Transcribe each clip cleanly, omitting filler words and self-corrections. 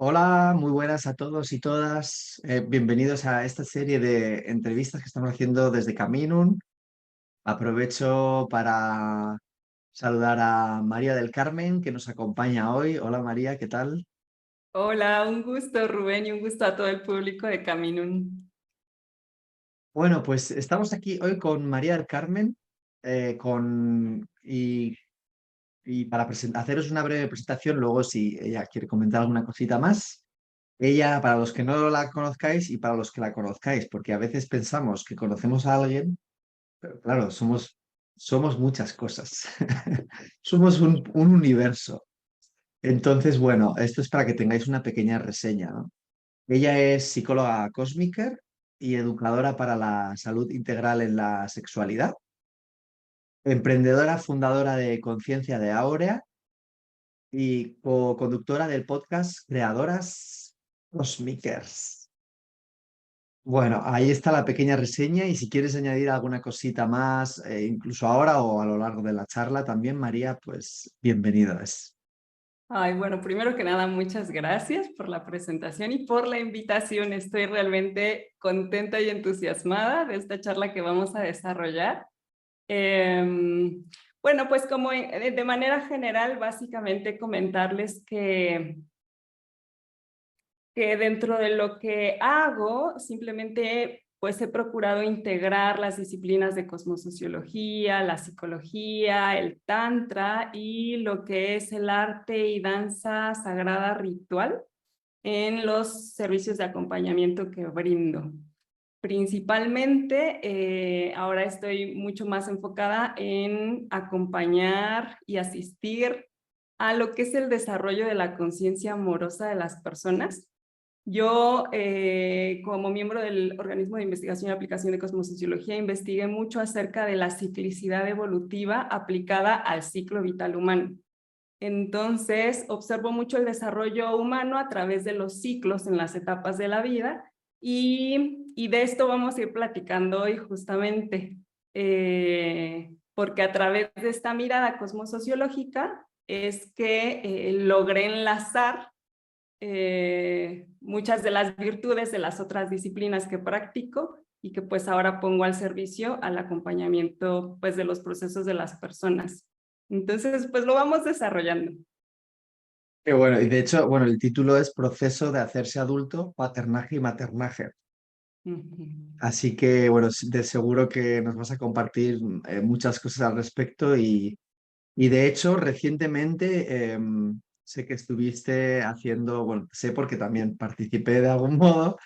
Hola, muy buenas a todos y todas. Bienvenidos a esta serie de entrevistas que estamos haciendo desde Caminum. Aprovecho para saludar a María del Carmen, que nos acompaña hoy. Hola María, ¿qué tal? Hola, un gusto Rubén y un gusto a todo el público de Caminum. Bueno, pues estamos aquí hoy con María del Carmen y para haceros una breve presentación, luego si ella quiere comentar alguna cosita más. Ella, para los que no la conozcáis y para los que la conozcáis, porque a veces pensamos que conocemos a alguien. Pero claro, somos muchas cosas. Somos un universo. Entonces, bueno, esto es para que tengáis una pequeña reseña, ¿no? Ella es psicóloga cósmica y educadora para la salud integral en la sexualidad, emprendedora fundadora de Conciencia de Áurea y co-conductora del podcast Creadoras Cosmikers. Bueno, ahí está la pequeña reseña y si quieres añadir alguna cosita más, incluso ahora o a lo largo de la charla también, María, pues bienvenida es. Ay, bueno, primero que nada, muchas gracias por la presentación y por la invitación. Estoy realmente contenta y entusiasmada de esta charla que vamos a desarrollar. Bueno, pues como de manera general, básicamente comentarles que dentro de lo que hago, simplemente pues he procurado integrar las disciplinas de cosmosociología, la psicología, el tantra y lo que es el arte y danza sagrada ritual en los servicios de acompañamiento que brindo. Principalmente, ahora estoy mucho más enfocada en acompañar y asistir a lo que es el desarrollo de la conciencia amorosa de las personas. Yo, como miembro del organismo de investigación y aplicación de cosmosociología, investigué mucho acerca de la ciclicidad evolutiva aplicada al ciclo vital humano. Entonces, observo mucho el desarrollo humano a través de los ciclos en las etapas de la vida y de esto vamos a ir platicando hoy justamente, porque a través de esta mirada cosmosociológica es que logré enlazar muchas de las virtudes de las otras disciplinas que practico y que pues ahora pongo al servicio al acompañamiento pues de los procesos de las personas. Entonces pues lo vamos desarrollando. Qué bueno, y de hecho, bueno, el título es Proceso de hacerse adulto, paternaje y maternaje. Así que, bueno, de seguro que nos vas a compartir muchas cosas al respecto y de hecho, recientemente sé que estuviste haciendo, bueno, sé porque también participé de algún modo.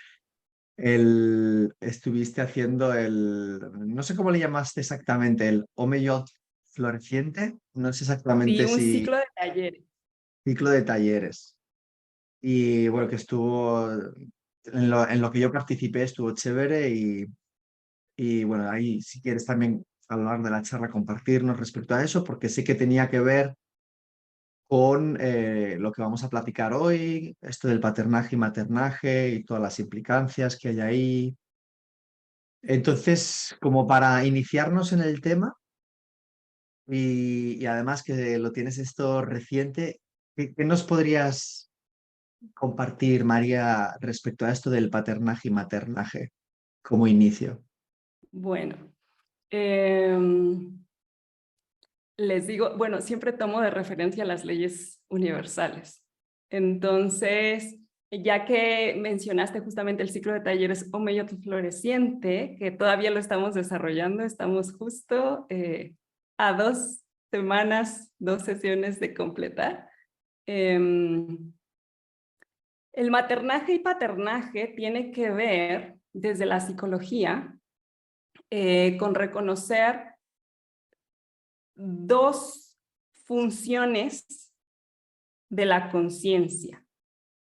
Estuviste haciendo no sé cómo le llamaste exactamente, el Omeyot floreciente, no sé Sí, exactamente un si ciclo de talleres. ciclo de talleres. Y bueno, que estuvo, en lo que yo participé estuvo chévere y bueno, ahí si quieres también a lo largo de la charla compartirnos respecto a eso, porque sé que tenía que ver con lo que vamos a platicar hoy, esto del paternaje y maternaje y todas las implicancias que hay ahí. Entonces, como para iniciarnos en el tema y además que lo tienes esto reciente, ¿qué nos podrías compartir, María, respecto a esto del paternaje y maternaje como inicio? Bueno, les digo, bueno, siempre tomo de referencia las leyes universales. Entonces, ya que mencionaste justamente el ciclo de talleres Omeyotle Floreciente, que todavía lo estamos desarrollando, estamos justo a 2 semanas, 2 sesiones de completar. El maternaje y paternaje tiene que ver desde la psicología con reconocer dos funciones de la conciencia.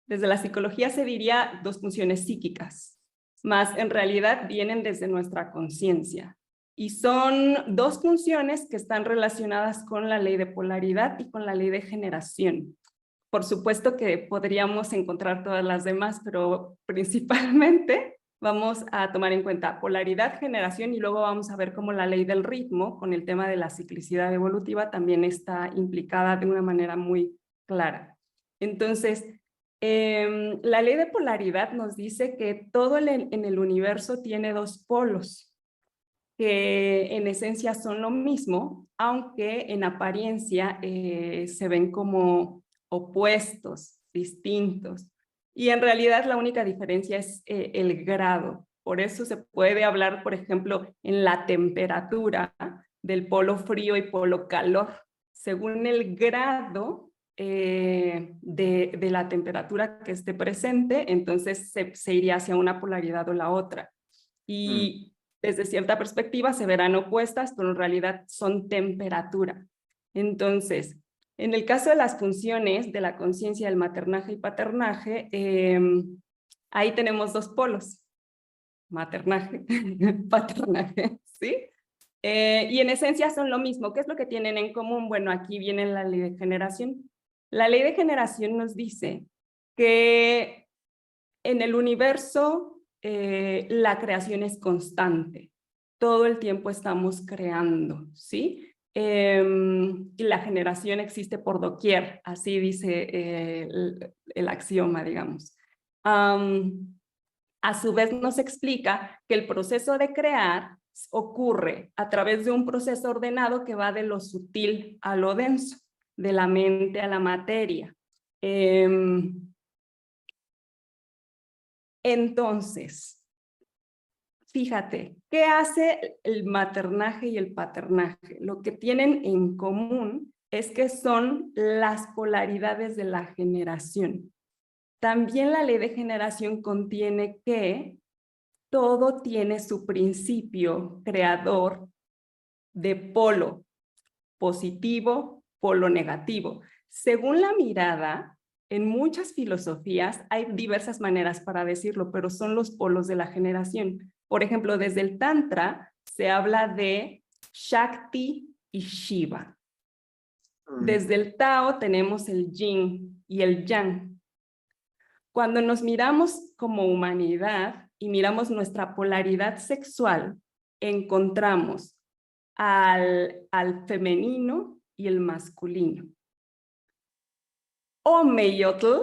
Desde la psicología se diría dos funciones psíquicas, más en realidad vienen desde nuestra conciencia. Y son dos funciones que están relacionadas con la ley de polaridad y con la ley de generación. Por supuesto que podríamos encontrar todas las demás, pero principalmente vamos a tomar en cuenta polaridad, generación y luego vamos a ver cómo la ley del ritmo con el tema de la ciclicidad evolutiva también está implicada de una manera muy clara. Entonces, La ley de polaridad nos dice que todo en el universo tiene dos polos, que en esencia son lo mismo, aunque en apariencia se ven como opuestos, distintos. Y en realidad la única diferencia es el grado. Por eso se puede hablar, por ejemplo, en la temperatura del polo frío y polo calor. Según el grado de la temperatura que esté presente, entonces se iría hacia una polaridad o la otra. Y desde cierta perspectiva se verán opuestas, pero en realidad son temperatura. Entonces, en el caso de las funciones de la conciencia del maternaje y paternaje, ahí tenemos dos polos, maternaje, paternaje, ¿sí? Y en esencia son lo mismo. ¿Qué es lo que tienen en común? Bueno, aquí viene la ley de generación. La ley de generación nos dice que en el universo la creación es constante. Todo el tiempo estamos creando, ¿sí? Y la generación existe por doquier, así dice el axioma, digamos. A su vez nos explica que el proceso de crear ocurre a través de un proceso ordenado que va de lo sutil a lo denso, de la mente a la materia. Entonces, fíjate, ¿qué hace el maternaje y el paternaje? Lo que tienen en común es que son las polaridades de la generación. También la ley de generación contiene que todo tiene su principio creador de polo positivo, polo negativo. Según la mirada, en muchas filosofías hay diversas maneras para decirlo, pero son los polos de la generación. Por ejemplo, desde el Tantra se habla de Shakti y Shiva. Desde el Tao tenemos el Yin y el Yang. Cuando nos miramos como humanidad y miramos nuestra polaridad sexual, encontramos al femenino y el masculino. Omeyotl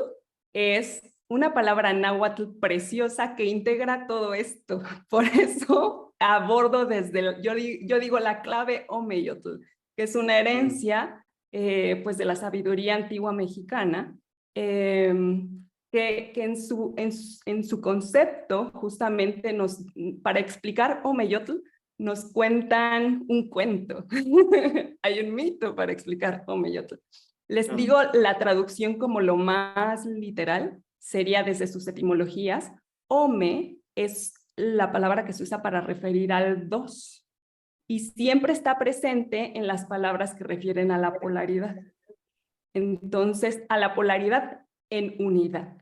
es una palabra náhuatl preciosa que integra todo esto. Por eso abordo desde, yo digo la clave Omeyotl, que es una herencia pues de la sabiduría antigua mexicana, que en su concepto justamente para explicar Omeyotl nos cuentan un cuento. Hay un mito para explicar Omeyotl. Les digo la traducción como lo más literal, sería desde sus etimologías. Ome es la palabra que se usa para referir al dos y siempre está presente en las palabras que refieren a la polaridad. Entonces, a la polaridad en unidad.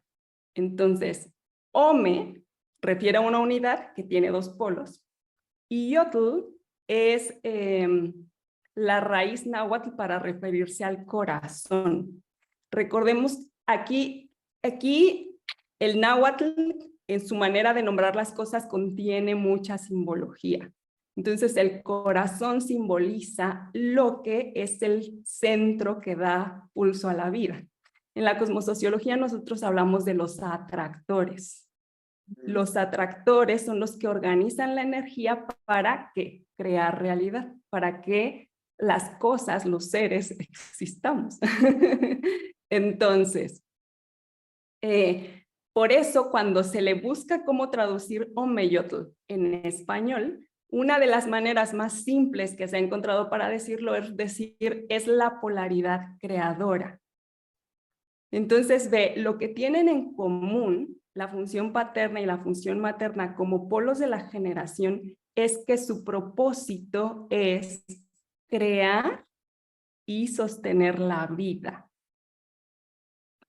Entonces, ome refiere a una unidad que tiene dos polos y yotl es la raíz náhuatl para referirse al corazón. Recordemos, aquí el náhuatl en su manera de nombrar las cosas contiene mucha simbología. Entonces el corazón simboliza lo que es el centro que da pulso a la vida. En la cosmosociología nosotros hablamos de los atractores. Los atractores son los que organizan la energía para que crear realidad, para que las cosas, los seres, existamos. Entonces, por eso cuando se le busca cómo traducir Omeyotl en español, una de las maneras más simples que se ha encontrado para decirlo es decir, es la polaridad creadora. Entonces, ve, lo que tienen en común la función paterna y la función materna como polos de la generación es que su propósito es crear y sostener la vida,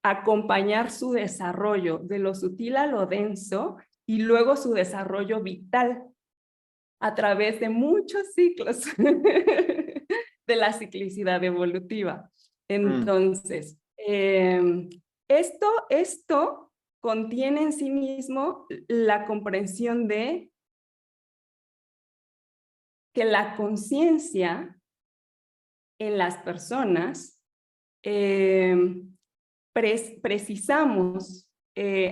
acompañar su desarrollo de lo sutil a lo denso y luego su desarrollo vital a través de muchos ciclos de la ciclicidad evolutiva. Entonces, esto contiene en sí mismo la comprensión de que la conciencia en las personas precisamos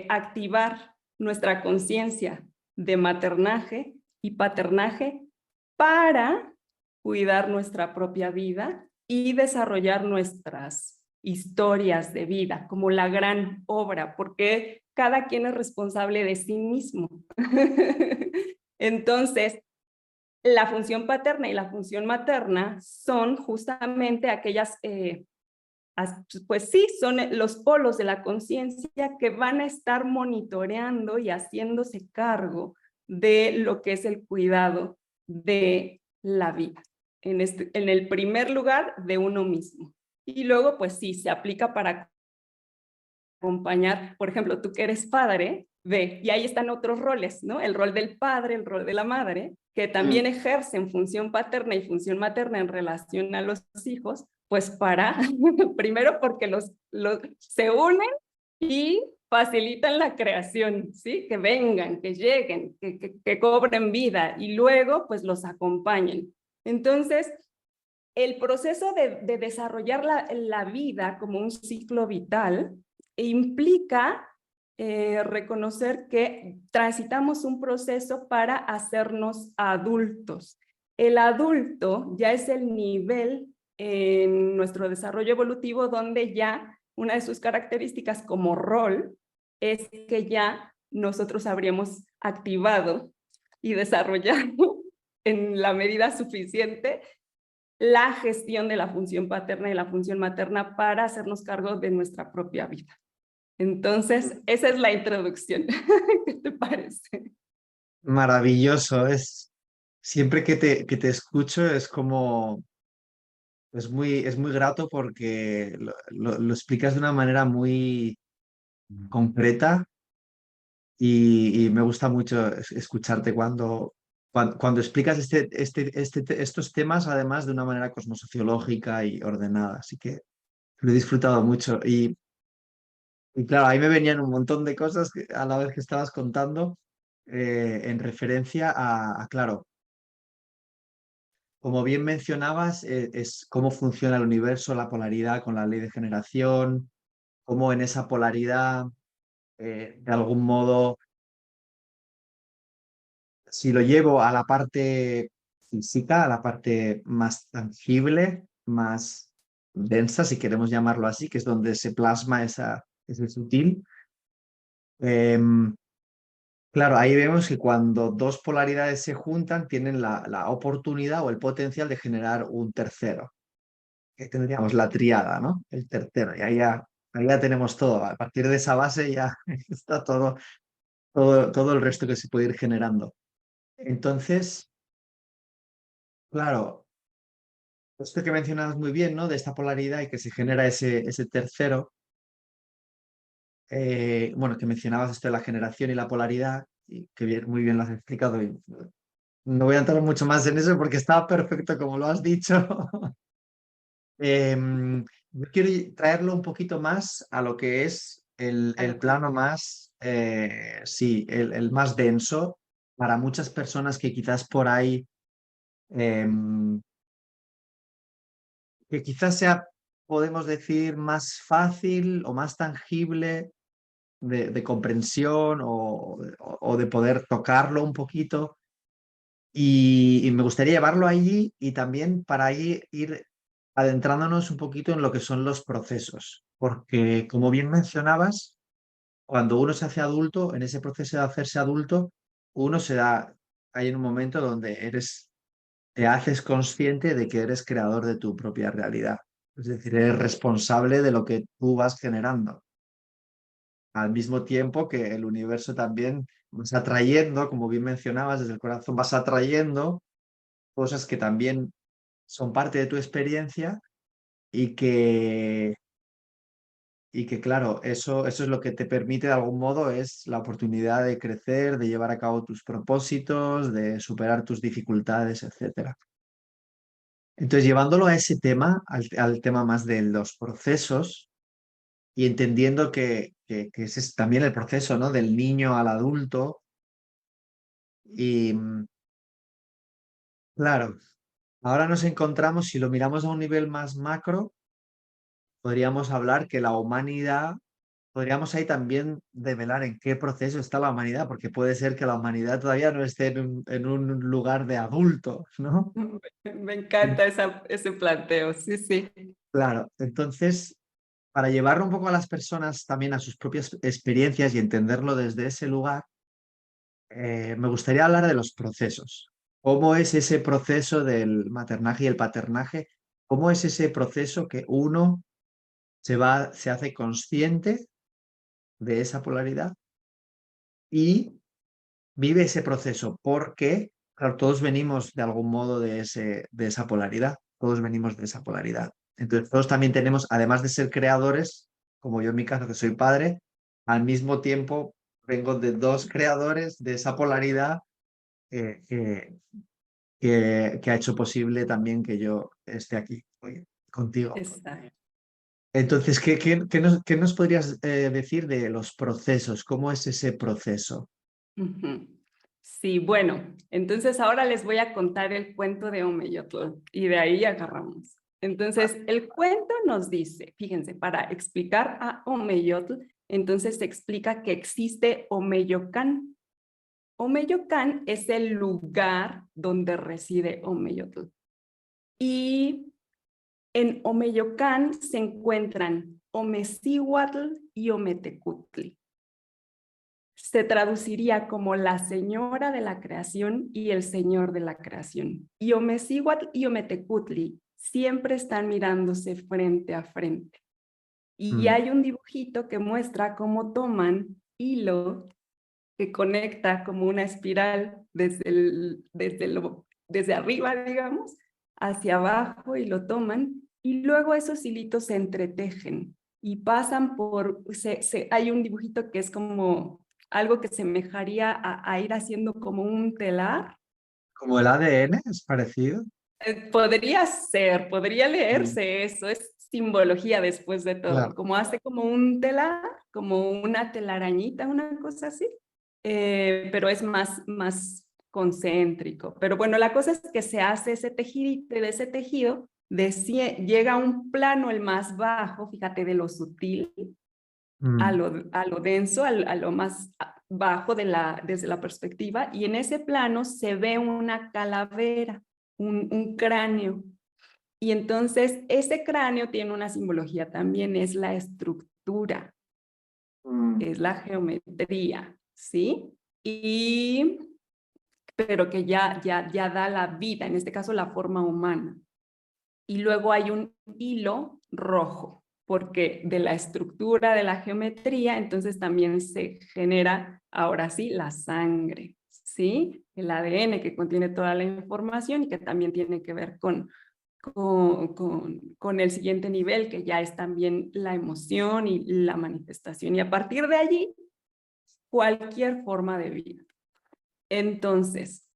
activar nuestra conciencia de maternaje y paternaje para cuidar nuestra propia vida y desarrollar nuestras historias de vida como la gran obra, porque cada quien es responsable de sí mismo. Entonces, la función paterna y la función materna son justamente aquellas, pues sí, son los polos de la conciencia que van a estar monitoreando y haciéndose cargo de lo que es el cuidado de la vida. En el primer lugar, de uno mismo. Y luego, pues sí, se aplica para acompañar, por ejemplo, tú que eres padre, ve, y ahí están otros roles, ¿no? El rol del padre, el rol de la madre, que también ejercen función paterna y función materna en relación a los hijos, pues para, primero porque los se unen y facilitan la creación, ¿sí? Que vengan, que lleguen, que cobren vida y luego pues los acompañen. Entonces, el proceso de desarrollar la vida como un ciclo vital implica reconocer que transitamos un proceso para hacernos adultos. El adulto ya es el nivel en nuestro desarrollo evolutivo donde ya una de sus características como rol es que ya nosotros habríamos activado y desarrollado en la medida suficiente la gestión de la función paterna y la función materna para hacernos cargo de nuestra propia vida. Entonces, esa es la introducción. ¿Qué te parece? Maravilloso, siempre que te escucho es como, es muy grato porque lo explicas de una manera muy concreta y me gusta mucho escucharte cuando explicas estos temas, además de una manera cosmosociológica y ordenada. Así que lo he disfrutado mucho. Y claro, ahí me venían un montón de cosas a la vez que estabas contando en referencia claro, como bien mencionabas, es cómo funciona el universo, la polaridad con la ley de generación, cómo en esa polaridad, de algún modo, si lo llevo a la parte física, a la parte más tangible, más densa, si queremos llamarlo así, que es donde se plasma ese sutil. em, claro, ahí vemos que cuando dos polaridades se juntan, tienen la oportunidad o el potencial de generar un tercero, que tendríamos la triada, ¿no? El tercero, y ahí ya tenemos todo. A partir de esa base ya está todo el resto que se puede ir generando. Entonces, claro, esto que mencionabas muy bien, ¿no? De esta polaridad y que se genera ese tercero, bueno, que mencionabas esto de la generación y la polaridad, y que muy bien lo has explicado. Y no voy a entrar mucho más en eso porque estaba perfecto como lo has dicho. Yo quiero traerlo un poquito más a lo que es el plano más, sí, el más denso para muchas personas que quizás por ahí, em, que quizás sea, podemos decir, más fácil o más tangible de comprensión o de poder tocarlo un poquito. Y me gustaría llevarlo allí y también para ahí ir adentrándonos un poquito en lo que son los procesos, porque como bien mencionabas, cuando uno se hace adulto, en ese proceso de hacerse adulto, uno se da, hay en un momento donde te haces consciente de que eres creador de tu propia realidad, es decir, eres responsable de lo que tú vas generando, al mismo tiempo que el universo también vas atrayendo, como bien mencionabas, desde el corazón vas atrayendo cosas que también son parte de tu experiencia y que claro, eso es lo que te permite de algún modo, es la oportunidad de crecer, de llevar a cabo tus propósitos, de superar tus dificultades, etcétera. Entonces, llevándolo a ese tema, al tema más de los procesos y entendiendo que ese es también el proceso, ¿no? Del niño al adulto. Y claro, ahora nos encontramos, si lo miramos a un nivel más macro, podríamos hablar que la humanidad, podríamos ahí también develar en qué proceso está la humanidad, porque puede ser que la humanidad todavía no esté en un lugar de adulto, ¿no? Me encanta ese planteo, sí, sí. Claro, entonces, para llevarlo un poco a las personas también a sus propias experiencias y entenderlo desde ese lugar, me gustaría hablar de los procesos. ¿Cómo es ese proceso del maternaje y el paternaje? ¿Cómo es ese proceso que uno se hace consciente de esa polaridad y vive ese proceso? Porque, claro, todos venimos de algún modo de esa polaridad. Todos venimos de esa polaridad. Entonces, todos también tenemos, además de ser creadores, como yo en mi caso que soy padre, al mismo tiempo vengo de dos creadores de esa polaridad eh, que, que ha hecho posible también que yo esté aquí hoy contigo. Exacto. Entonces, qué nos podrías decir de los procesos? ¿Cómo es ese proceso? Ujú. Sí, bueno, entonces ahora les voy a contar el cuento de Omeyotl y de ahí agarramos. Entonces, el cuento nos dice, fíjense, para explicar a Omeyotl, entonces se explica que existe Omeyocan. Omeyocan es el lugar donde reside Omeyotl. Y en Omeyocan se encuentran Omecihuatl y Ometecutli. Se traduciría como la señora de la creación y el señor de la creación. Y Omecihuatl y Ometecutli siempre están mirándose frente a frente. Y Mm, hay un dibujito que muestra cómo toman hilo que conecta como una espiral desde arriba, digamos, hacia abajo y lo toman. Y luego esos hilitos se entretejen y pasan por, hay un dibujito que es como algo que semejaría a ir haciendo como un telar. ¿Como el ADN es parecido? Podría ser, podría Sí, leerse eso, es simbología después de todo, claro. como hace como un telar, como una telarañita, una cosa así, pero es más concéntrico. Pero bueno, la cosa es que se hace ese tejidito y de ese tejido llega a un plano el más bajo, fíjate, de lo sutil Mm, a lo denso, a lo más bajo desde la perspectiva, y en ese plano se ve una calavera, un cráneo. Y entonces ese cráneo tiene una simbología también, es la estructura, mm, es la geometría, ¿sí? Y, pero que ya da la vida, en este caso la forma humana. Y luego hay un hilo rojo, porque de la estructura de la geometría, entonces también se genera, ahora sí, la sangre, ¿sí? El ADN que contiene toda la información y que también tiene que ver con el siguiente nivel, que ya es también la emoción y la manifestación. Y a partir de allí, cualquier forma de vida. Entonces,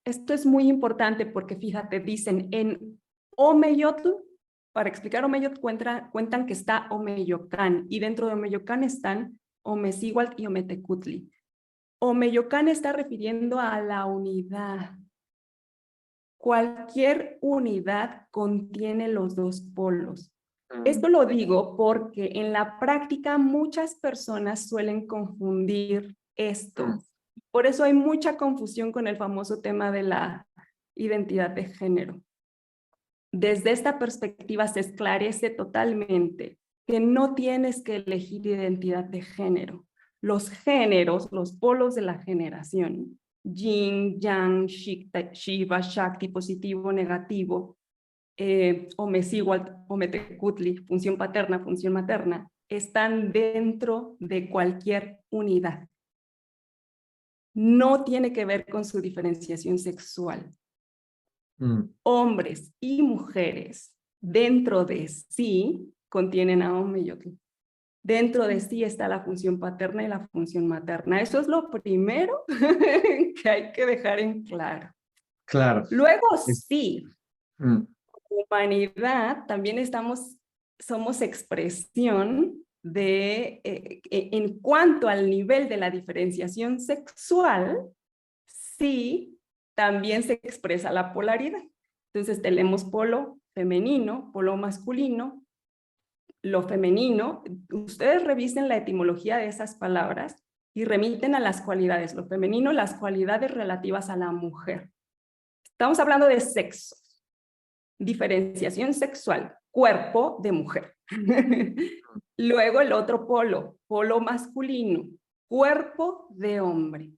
esto es muy importante porque fíjate, dicen en Omeyotl, para explicar Omeyotl cuentan que está Omeyocan y dentro de Omeyocan están Omecihuatl y Ometecutli. Omeyocan está refiriendo a la unidad. Cualquier unidad contiene los dos polos. mm, Esto lo digo porque en la práctica muchas personas suelen confundir mm, esto. Por eso hay mucha confusión con el famoso tema de la identidad de género. Desde esta perspectiva se esclarece totalmente que no tienes que elegir identidad de género. Los géneros, los polos de la generación, yin, yang, shiva, shakti, positivo, negativo, Omecihuatl, Ometecutli, función paterna, función materna, están dentro de cualquier unidad. No tiene que ver con su diferenciación sexual. mm. Hombres y mujeres dentro de sí contienen a Omeyotl. Dentro de sí está la función paterna y la función materna. Eso es lo primero que hay que dejar en claro. Claro. Luego Es- sí, mm, humanidad también somos expresión en cuanto al nivel de la diferenciación sexual, sí, también se expresa la polaridad. Entonces tenemos polo femenino, polo masculino, lo femenino, ustedes revisen la etimología de esas palabras y remiten a las cualidades. Lo femenino, las cualidades relativas a la mujer. Estamos hablando de sexo, diferenciación sexual, cuerpo de mujer. Luego el otro polo, polo masculino, cuerpo de hombre.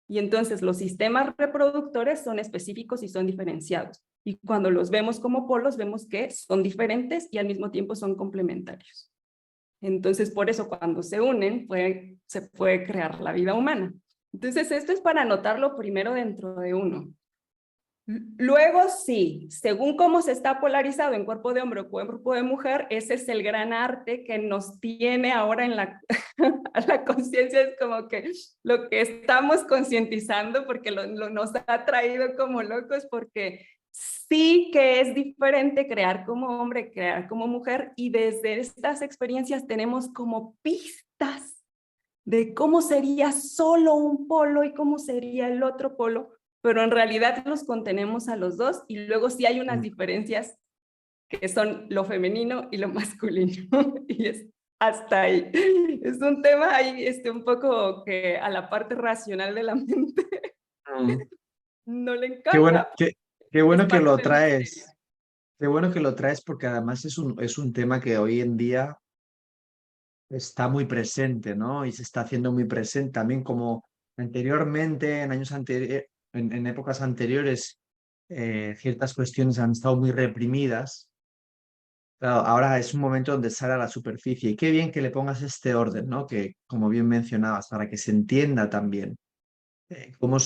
Y entonces los sistemas reproductores son específicos y son diferenciados. Y cuando los vemos como polos, vemos que son diferentes y al mismo tiempo son complementarios. Entonces, por eso cuando se unen, se puede crear la vida humana. Entonces, esto es para anotarlo primero dentro de uno. Luego sí, según cómo se está polarizado en cuerpo de hombre o cuerpo de mujer, ese es el gran arte que nos tiene ahora en la, a la conciencia, es como que lo que estamos concientizando, porque nos ha traído como locos, porque sí que es diferente crear como hombre, crear como mujer, y desde estas experiencias tenemos como pistas de cómo sería solo un polo y cómo sería el otro polo, pero en realidad los contenemos a los dos y luego sí hay unas diferencias que son lo femenino y lo masculino y es hasta ahí. Es un tema ahí un poco que a la parte racional de la mente no le Qué bueno, encaja. qué Es bueno que parte lo del misterio. traes. Qué bueno que lo traes porque además es un tema que hoy en día está muy presente, ¿no? Y se está haciendo muy presente también como anteriormente, en años anteriores, en épocas anteriores, ciertas cuestiones han estado muy reprimidas. Claro, ahora es un momento donde sale a la superficie y qué bien que le pongas este orden, ¿no? Que, como bien mencionabas, para que se entienda también cómo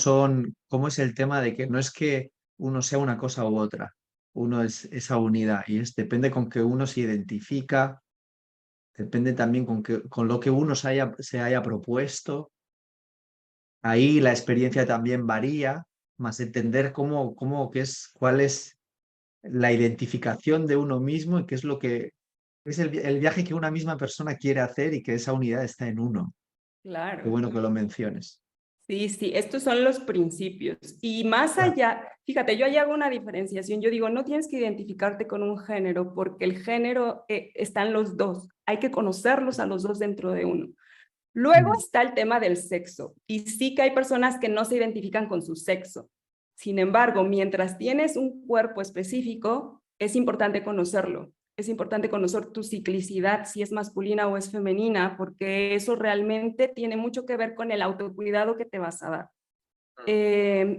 es el tema de que no es que uno sea una cosa u otra, uno es esa unidad y depende con que uno se identifica, depende también con lo que uno se haya propuesto. Ahí la experiencia también varía, más entender cuál es la identificación de uno mismo y qué es lo que es el viaje que una misma persona quiere hacer y que esa unidad está en uno. Qué Claro. bueno que lo menciones. Sí, sí, estos son los principios. Y más Claro. allá, fíjate, yo ahí hago una diferenciación. Yo digo, no tienes que identificarte con un género porque el género están los dos. Hay que conocerlos a los dos dentro de uno. Luego Mm. está el tema del sexo. Y sí que hay personas que no se identifican con su sexo. Sin embargo, mientras tienes un cuerpo específico, es importante conocerlo. Es importante conocer tu ciclicidad, si es masculina o es femenina, porque eso realmente tiene mucho que ver con el autocuidado que te vas a dar.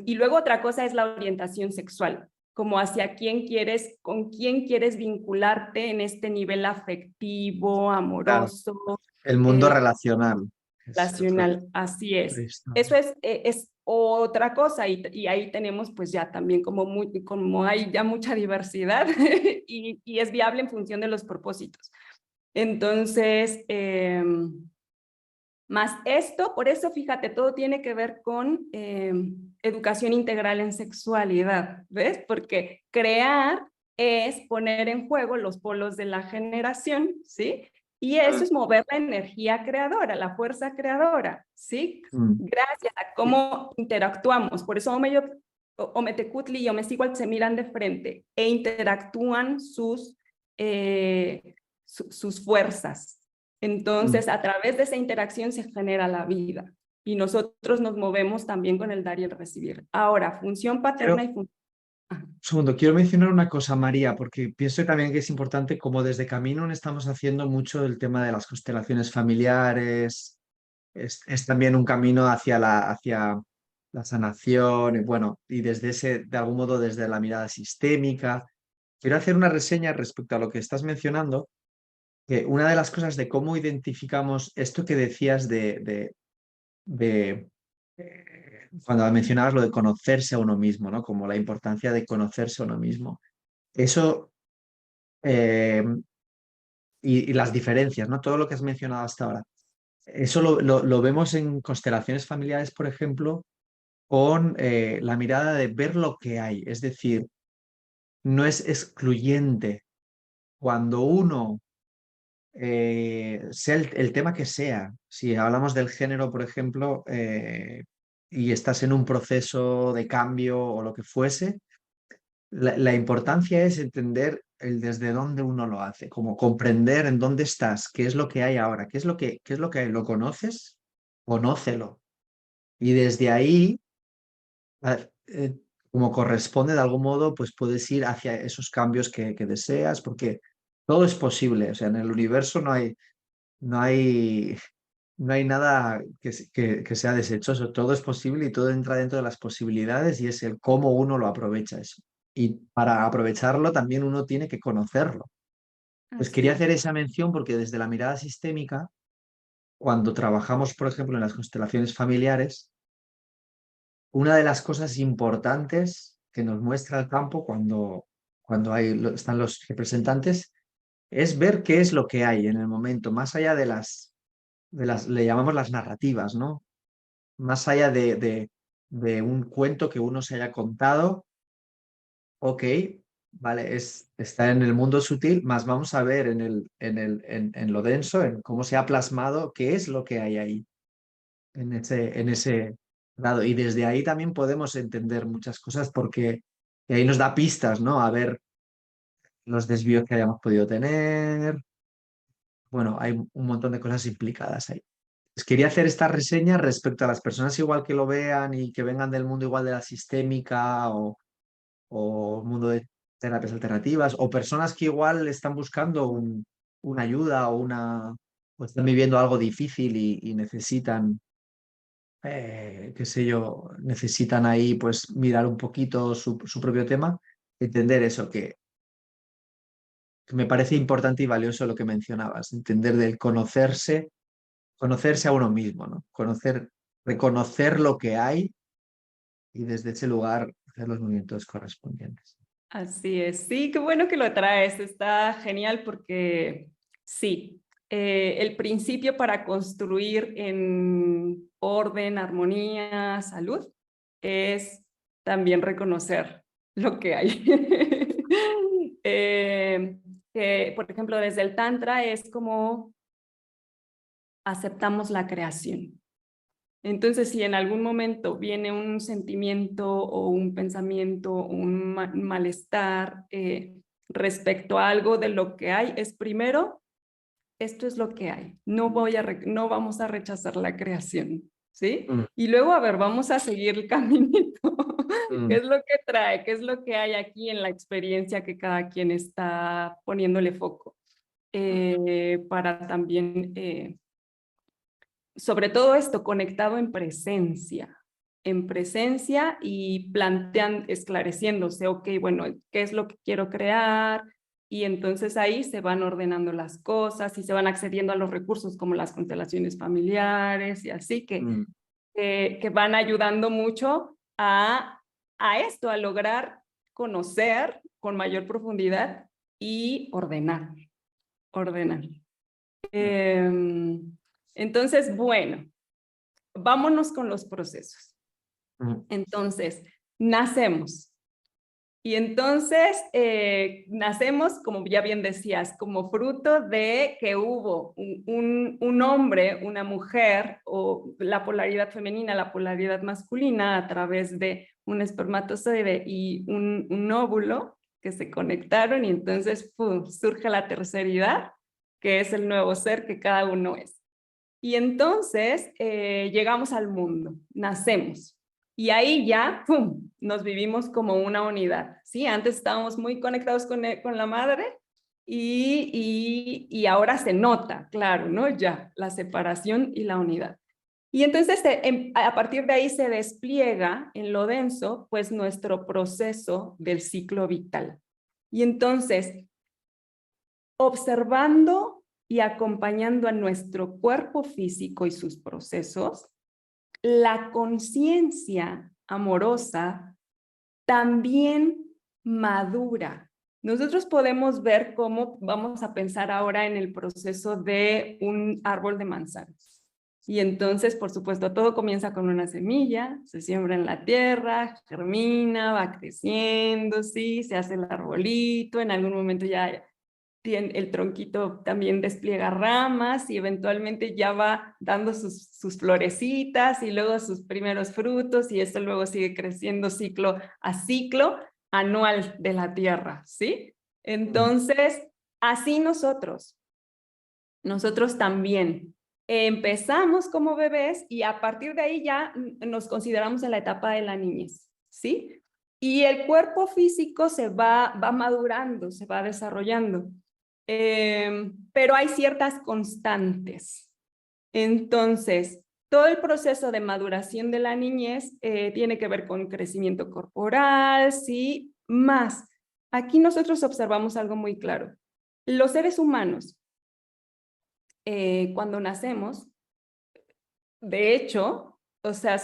Y luego otra cosa es la orientación sexual, como hacia quién quieres, con quién quieres vincularte en este nivel afectivo, Claro, amoroso, el mundo eh, relacional. Es otro. relacional, así es. Ahí está. Eso es otra cosa y ahí tenemos pues ya también como hay ya mucha diversidad y es viable en función de los propósitos. Entonces, más esto, por eso fíjate, todo tiene que ver con educación integral en sexualidad, ¿ves? Porque crear es poner en juego los polos de la generación, ¿sí? Y eso es mover la energía creadora, la fuerza creadora, ¿sí? Mm. Gracias a cómo interactuamos. Por eso Ometecutli y Omecigual se miran de frente e interactúan sus fuerzas. Mm. Entonces, a través de esa interacción se genera la vida y nosotros nos movemos también con el dar y el recibir. Ahora, función Quiero, paterna y función... segundo, quiero mencionar una cosa, María, porque pienso también que es importante, como desde Camino estamos haciendo mucho el tema de las constelaciones familiares, es también un camino hacia la sanación, y bueno, y desde ese, de algún modo, desde la mirada sistémica. Quiero hacer una reseña respecto a lo que estás mencionando, que una de las cosas de cómo identificamos esto que decías de cuando mencionabas lo de conocerse a uno mismo, ¿no? Como la importancia de conocerse a uno mismo. Eso eh, y las diferencias, ¿no? Todo lo que has mencionado hasta ahora. Eso lo vemos en constelaciones familiares, por ejemplo, con la mirada de ver lo que hay. Es decir, no es excluyente. Cuando uno, sea el tema que sea, si hablamos del género, por ejemplo, y estás en un proceso de cambio o lo que fuese, la importancia es entender el desde dónde uno lo hace, como comprender en dónde estás, qué es lo que hay ahora, qué es lo que hay, ¿lo conoces? Conócelo. Y desde ahí, a- eh, como corresponde de algún modo, pues puedes ir hacia esos cambios que deseas, porque todo es posible. O sea, en el universo no hay, no hay nada que sea desechoso, todo es posible y todo entra dentro de las posibilidades y es el cómo uno lo aprovecha eso. Y para aprovecharlo también uno tiene que conocerlo. Pues Así quería es. hacer esa mención porque desde la mirada sistémica, cuando trabajamos, por ejemplo, en las constelaciones familiares, una de las cosas importantes que nos muestra el campo cuando están los representantes es ver qué es lo que hay en el momento, más allá le llamamos las narrativas, ¿no? Más allá de un cuento que uno se haya contado, ok, vale, está en el mundo sutil, más vamos a ver en lo denso, en cómo se ha plasmado, qué es lo que hay ahí, en ese grado. Y desde ahí también podemos entender muchas cosas porque ahí nos da pistas, ¿no? A ver los desvíos que hayamos podido tener. Bueno, hay un montón de cosas implicadas ahí. Pues quería hacer esta reseña respecto a las personas igual que lo vean y que vengan del mundo igual de la sistémica o mundo de terapias alternativas o personas que igual están buscando una ayuda o están viviendo algo difícil y necesitan, qué sé yo, necesitan ahí pues mirar un poquito su propio tema, entender eso, que me parece importante y valioso lo que mencionabas, entender del conocerse a uno mismo, ¿no? Reconocer lo que hay y desde ese lugar hacer los movimientos correspondientes. Así es. Sí, qué bueno que lo traes. Está genial porque sí, el principio para construir en orden, armonía, salud es también reconocer lo que hay. Que, por ejemplo, desde el Tantra es como aceptamos la creación. Entonces, si en algún momento viene un sentimiento o un pensamiento o un malestar respecto a algo de lo que hay, es primero, esto es lo que hay. No vamos a rechazar la creación, ¿sí? Mm, Y luego, a ver, vamos a seguir el caminito. ¿Qué mm, es lo que trae? ¿Qué es lo que hay aquí en la experiencia que cada quien está poniéndole foco? Para también sobre todo esto conectado en presencia y plantean, esclareciéndose, ok, bueno, ¿qué es lo que quiero crear? Y entonces ahí se van ordenando las cosas y se van accediendo a los recursos como las constelaciones familiares y así mm, que van ayudando mucho a esto, a lograr conocer con mayor profundidad y ordenar. mm, Entonces, bueno, vámonos con los procesos. mm, Entonces, nacemos. Y entonces nacemos, como ya bien decías, como fruto de que hubo un hombre, una mujer, o la polaridad femenina, la polaridad masculina, a través de un espermatozoide y un óvulo que se conectaron y entonces ¡pum!, surge la terceridad, que es el nuevo ser que cada uno es. Y entonces llegamos al mundo, nacemos. Y ahí ya, ¡pum!, nos vivimos como una unidad. ¿Sí? Antes estábamos muy conectados con la madre y ahora se nota, claro, ¿no? Ya, la separación y la unidad. Y entonces a partir de ahí se despliega en lo denso, pues nuestro proceso del ciclo vital. Y entonces observando y acompañando a nuestro cuerpo físico y sus procesos, la conciencia amorosa también madura. Nosotros podemos ver cómo vamos a pensar ahora en el proceso de un árbol de manzanas. Y entonces, por supuesto, todo comienza con una semilla, se siembra en la tierra, germina, va creciendo, sí, se hace el arbolito, en algún momento ya el tronquito también despliega ramas y eventualmente ya va dando sus florecitas y luego sus primeros frutos y esto luego sigue creciendo ciclo a ciclo anual de la Tierra, ¿sí? Entonces, así nosotros también empezamos como bebés y a partir de ahí ya nos consideramos en la etapa de la niñez, ¿sí? Y el cuerpo físico se va madurando, se va desarrollando, pero hay ciertas constantes. Entonces, todo el proceso de maduración de la niñez tiene que ver con crecimiento corporal, ¿sí? Más, aquí nosotros observamos algo muy claro. Los seres humanos, cuando nacemos, de hecho, o sea,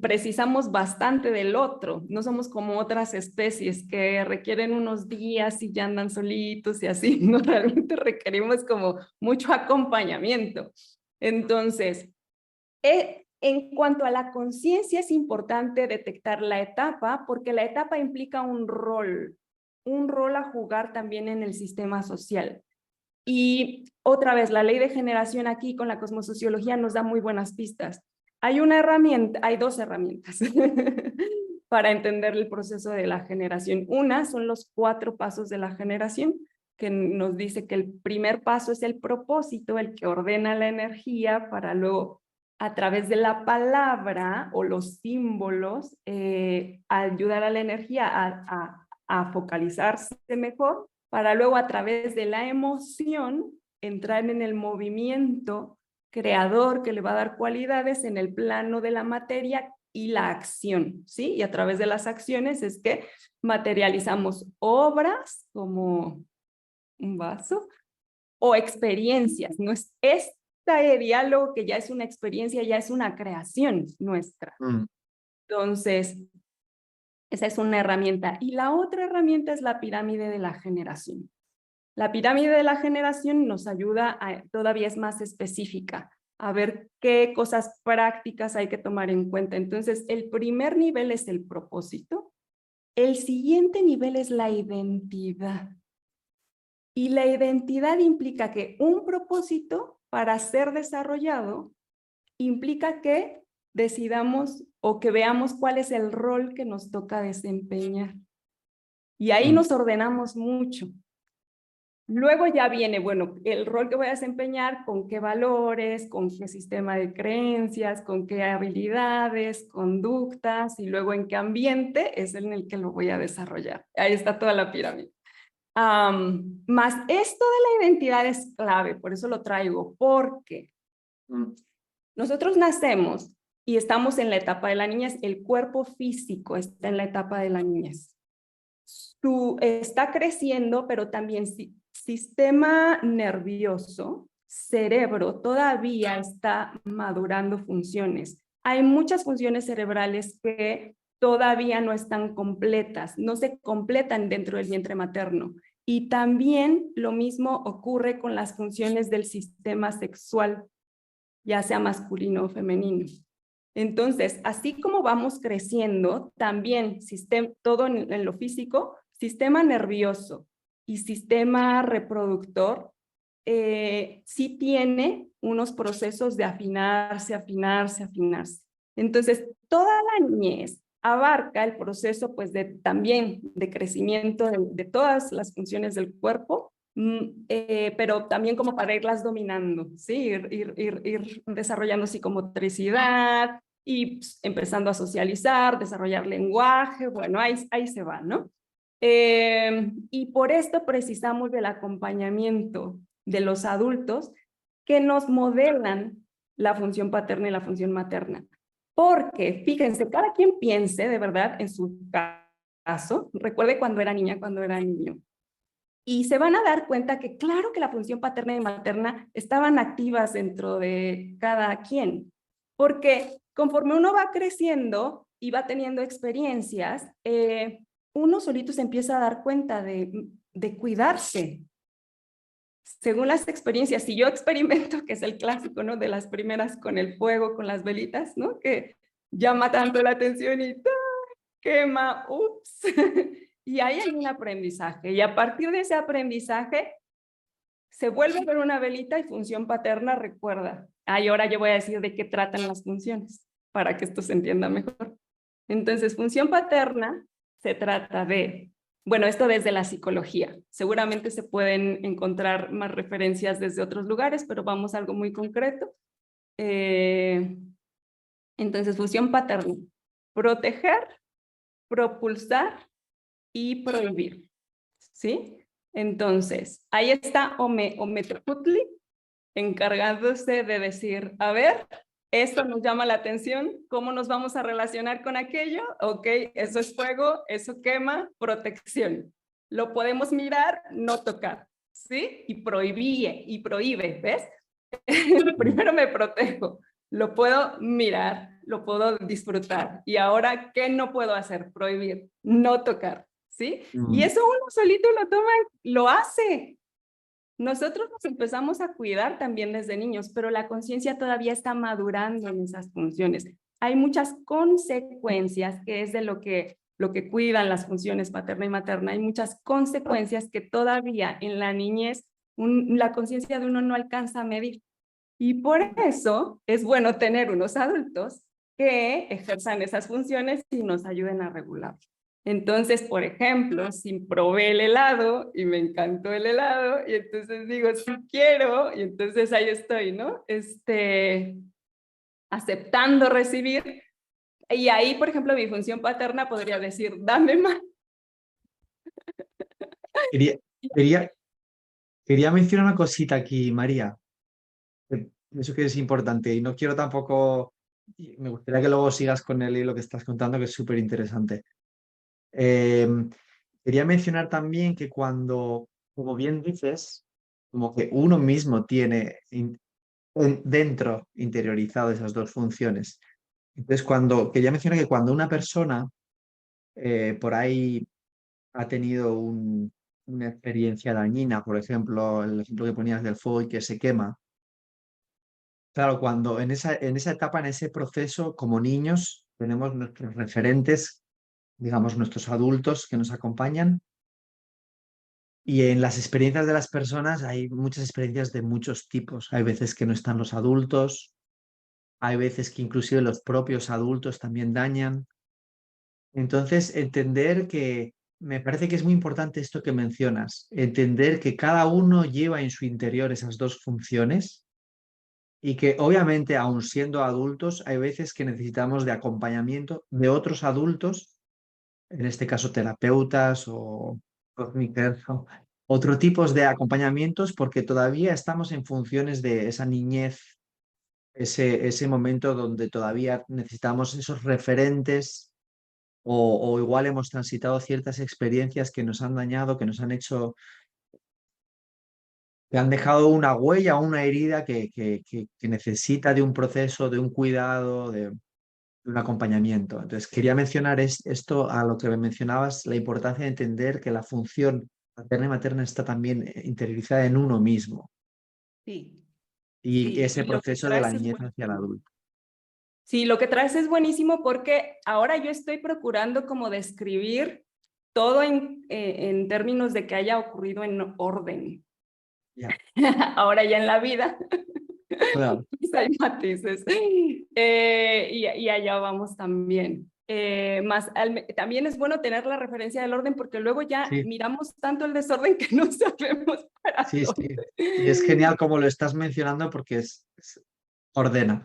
precisamos bastante del otro. No somos como otras especies que requieren unos días y ya andan solitos y así. No, realmente requerimos como mucho acompañamiento. Entonces, en cuanto a la conciencia, es importante detectar la etapa, porque la etapa implica un rol a jugar también en el sistema social. Y otra vez, la ley de generación aquí con la cosmosociología nos da muy buenas pistas. Hay una herramienta, hay dos herramientas para entender el proceso de la generación. Una son los 4 pasos de la generación, que nos dice que el primer paso es el propósito, el que ordena la energía para luego, a través de la palabra o los símbolos, ayudar a la energía a focalizarse mejor, para luego a través de la emoción entrar en el movimiento creador que le va a dar cualidades en el plano de la materia y la acción, ¿sí? Y a través de las acciones es que materializamos obras como un vaso o experiencias. No es este diálogo que ya es una experiencia, ya es una creación nuestra. Entonces, esa es una herramienta. Y la otra herramienta es la pirámide de la generación. La pirámide de la generación nos ayuda, todavía es más específica, a ver qué cosas prácticas hay que tomar en cuenta. Entonces, el primer nivel es el propósito. El siguiente nivel es la identidad. Y la identidad implica que un propósito, para ser desarrollado, implica que decidamos o que veamos cuál es el rol que nos toca desempeñar. Y ahí nos ordenamos mucho. Luego ya viene, bueno, el rol que voy a desempeñar, con qué valores, con qué sistema de creencias, con qué habilidades, conductas, y luego en qué ambiente es en el que lo voy a desarrollar. Ahí está toda la pirámide. Más esto de la identidad es clave, por eso lo traigo, porque nosotros nacemos y estamos en la etapa de la niñez, el cuerpo físico está en la etapa de la niñez. Está creciendo, pero también sistema nervioso, cerebro, todavía está madurando funciones. Hay muchas funciones cerebrales que todavía no están completas, no se completan dentro del vientre materno. Y también lo mismo ocurre con las funciones del sistema sexual, ya sea masculino o femenino. Entonces, así como vamos creciendo, también todo en lo físico, sistema nervioso y sistema reproductor, sí tiene unos procesos de afinarse. Entonces, toda la niñez abarca el proceso pues también de crecimiento de todas las funciones del cuerpo, pero también como para irlas dominando, ¿sí? Ir desarrollando psicomotricidad y pues, empezando a socializar, desarrollar lenguaje, bueno, ahí se va, ¿no? Y por esto precisamos del acompañamiento de los adultos que nos modelan la función paterna y la función materna. Porque, fíjense, cada quien piense de verdad en su caso, recuerde cuando era niña, cuando era niño. Y se van a dar cuenta que claro que la función paterna y materna estaban activas dentro de cada quien, porque conforme uno va creciendo y va teniendo experiencias, uno solito se empieza a dar cuenta de cuidarse. Según las experiencias, si yo experimento, que es el clásico, ¿no? De las primeras con el fuego, con las velitas, ¿no? Que llama tanto la atención y quema, ups. Y ahí hay un aprendizaje. Y a partir de ese aprendizaje, se vuelve a ver una velita y función paterna recuerda. Ahora yo voy a decir de qué tratan las funciones, para que esto se entienda mejor. Entonces, función paterna se trata de, bueno, esto desde la psicología. Seguramente se pueden encontrar más referencias desde otros lugares, pero vamos a algo muy concreto. Entonces, función paterna: proteger, propulsar y prohibir, ¿sí? Entonces, ahí está Ometeotli encargándose de decir, a ver, esto nos llama la atención, ¿cómo nos vamos a relacionar con aquello? Ok, eso es fuego, eso quema, protección. Lo podemos mirar, no tocar, ¿sí? Y prohíbe, ¿ves? Primero me protejo, lo puedo mirar, lo puedo disfrutar. Y ahora, ¿qué no puedo hacer? Prohibir, no tocar, ¿sí? Y eso uno solito lo toma, lo hace. Nosotros nos empezamos a cuidar también desde niños, pero la conciencia todavía está madurando en esas funciones. Hay muchas consecuencias, que es de lo que cuidan las funciones paterna y materna. Hay muchas consecuencias que todavía en la niñez la conciencia de uno no alcanza a medir. Y por eso es bueno tener unos adultos que ejerzan esas funciones y nos ayuden a regular. Entonces, por ejemplo, si probé el helado y me encantó el helado, y entonces digo, sí quiero, y entonces ahí estoy, ¿no? Aceptando recibir. Y ahí, por ejemplo, mi función paterna podría decir, dame más. Quería, quería, quería mencionar una cosita aquí, María. Eso que es importante y no quiero tampoco, me gustaría que luego sigas con el hilo que estás contando, que es súper interesante. Quería mencionar también que cuando, como bien dices, como que uno mismo tiene dentro interiorizado esas dos funciones. Entonces, quería mencionar que cuando una persona por ahí ha tenido una experiencia dañina, por ejemplo, el ejemplo que ponías del fuego y que se quema. Claro, cuando en esa etapa, en ese proceso, como niños, tenemos nuestros referentes, digamos, nuestros adultos que nos acompañan. Y en las experiencias de las personas hay muchas experiencias de muchos tipos. Hay veces que no están los adultos, hay veces que inclusive los propios adultos también dañan. Entonces, entender que me parece que es muy importante esto que mencionas, entender que cada uno lleva en su interior esas dos funciones y que obviamente, aun siendo adultos, hay veces que necesitamos de acompañamiento de otros adultos, en este caso terapeutas o cognitivos, o otro tipos de acompañamientos, porque todavía estamos en funciones de esa niñez, ese momento donde todavía necesitamos esos referentes o igual hemos transitado ciertas experiencias que nos han dañado, que nos han hecho, que han dejado una huella o una herida que necesita de un proceso, de un cuidado, de un acompañamiento. Entonces, quería mencionar esto a lo que me mencionabas, la importancia de entender que la función paterna y materna está también interiorizada en uno mismo Sí, y sí, ese y lo que proceso de la traes es niñez hacia el buenísimo. adulto. Sí, lo que traes es buenísimo porque ahora yo estoy procurando como describir todo en términos de que haya ocurrido en orden. Ya, Ahora ya en la vida claro, pues hay matices. Y allá vamos también. También es bueno tener la referencia del orden porque luego ya sí, miramos tanto el desorden que no sabemos para sí, sí. dónde. Y es genial como lo estás mencionando porque ordena,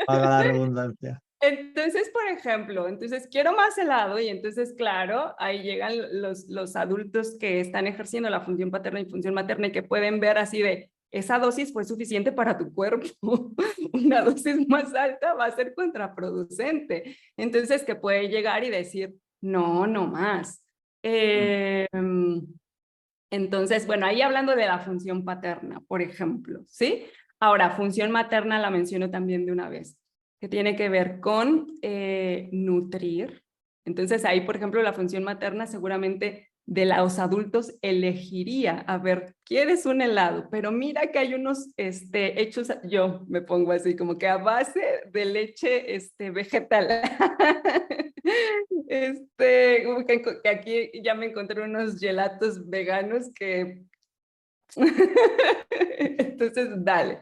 haga la redundancia. Entonces, por ejemplo, entonces quiero más helado y entonces, claro, ahí llegan los adultos que están ejerciendo la función paterna y función materna y que pueden ver así de, esa dosis fue suficiente para tu cuerpo, una dosis más alta va a ser contraproducente. Entonces, que puede llegar y decir, no, no más. Mm. Entonces, bueno, ahí hablando de la función paterna, por ejemplo, ¿sí? Ahora, función materna la menciono también de una vez, que tiene que ver con nutrir. Entonces, ahí, por ejemplo, la función materna seguramente de los adultos elegiría, a ver, ¿quieres un helado? Pero mira que hay unos hechos, yo me pongo así, como que a base de leche vegetal. Como que aquí ya me encontré unos gelatos veganos que Entonces, dale.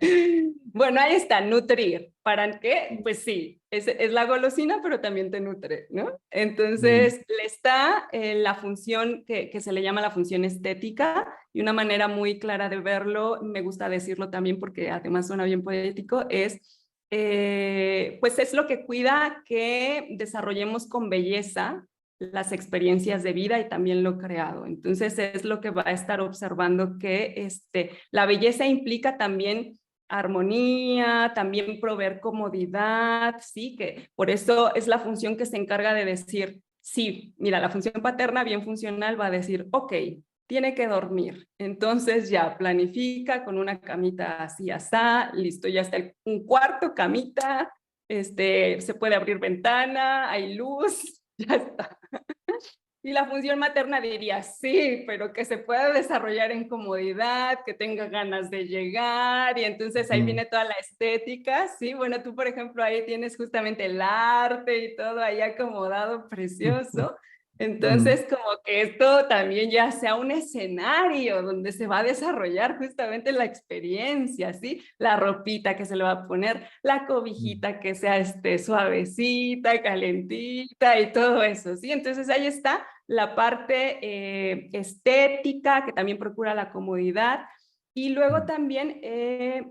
Bueno, ahí está, nutrir. ¿Para qué? Pues sí, es la golosina, pero también te nutre, ¿no? Mm, Entonces, le está la función que se le llama la función estética y una manera muy clara de verlo, me gusta decirlo también porque además suena bien poético, pues es lo que cuida que desarrollemos con belleza las experiencias de vida y también lo creado. Entonces es lo que va a estar observando que la belleza implica también armonía, también proveer comodidad, sí, que por eso es la función que se encarga de decir, sí, mira, la función paterna bien funcional va a decir, ok, tiene que dormir. Entonces ya planifica con una camita así, asá, listo, ya está un cuarto, camita, se puede abrir ventana, hay luz, ya está. Y la función materna diría, sí, pero que se pueda desarrollar en comodidad, que tenga ganas de llegar, y entonces ahí mm, viene toda la estética, sí, bueno, tú por ejemplo ahí tienes justamente el arte y todo ahí acomodado, precioso, mm, entonces como que esto también ya sea un escenario donde se va a desarrollar justamente la experiencia, ¿sí? La ropita que se le va a poner, la mm, cobijita que sea suavecita, calentita y todo eso, ¿sí? Entonces ahí está la parte estética, que también procura la comodidad, y luego mm. también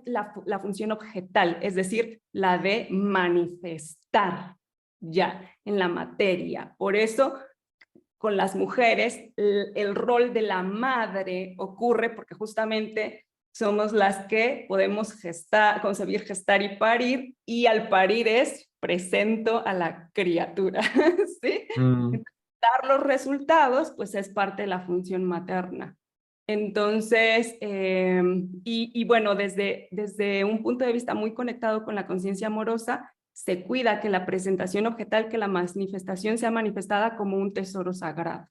la función objetal, es decir, la de manifestar ya en la materia. Por eso, con las mujeres, el rol de la madre ocurre porque justamente somos las que podemos gestar, concebir, gestar y parir, y al parir es presento a la criatura, ¿sí? Mm. Dar los resultados, pues es parte de la función materna. Entonces, y bueno, desde un punto de vista muy conectado con la conciencia amorosa, se cuida que la presentación objetal, que la manifestación sea manifestada como un tesoro sagrado.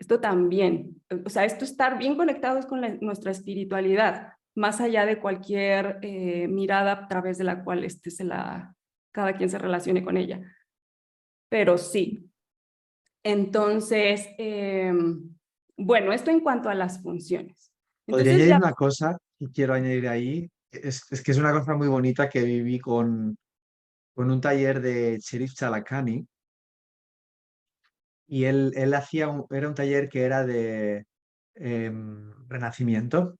Esto también, o sea, esto estar bien conectados con nuestra espiritualidad, más allá de cualquier mirada a través de la cual cada quien se relacione con ella. Pero sí, entonces, bueno, esto en cuanto a las funciones. Podría Entonces añadir ya, una cosa que quiero añadir ahí. Es que es una cosa muy bonita que viví con un taller de Cherif Chalakani y él hacía era un taller que era de renacimiento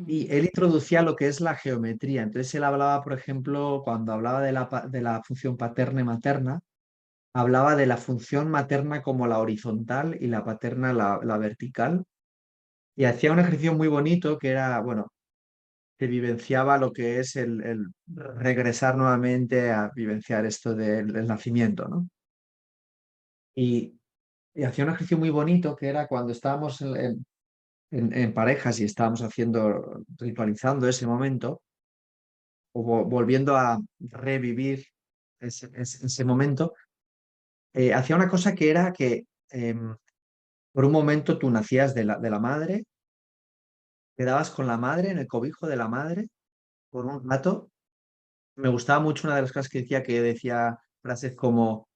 y él introducía lo que es la geometría. Entonces él hablaba, por ejemplo, cuando hablaba de de la función paterna y materna, hablaba de la función materna como la horizontal y la paterna la vertical. Y hacía un ejercicio muy bonito que era, bueno, que vivenciaba lo que es el regresar nuevamente a vivenciar esto del nacimiento, ¿no? Y, y hacía un ejercicio muy bonito que era cuando estábamos en parejas y estábamos ritualizando ese momento, o volviendo a revivir ese momento, hacía una cosa que era que por un momento tú nacías de la madre, quedabas con la madre en el cobijo de la madre por un rato. Me gustaba mucho una de las cosas que decía frases como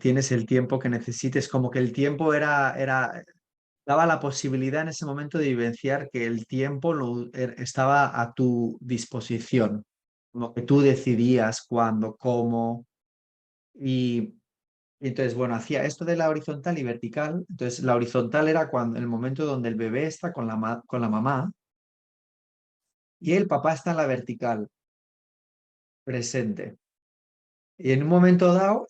tienes el tiempo que necesites, como que el tiempo daba la posibilidad en ese momento de vivenciar que el tiempo estaba a tu disposición, como que tú decidías cuándo, cómo, y, y entonces, bueno, hacía esto de la horizontal y vertical. Entonces, la horizontal era cuando, el momento donde el bebé está con con la mamá y el papá está en la vertical, presente. Y en un momento dado,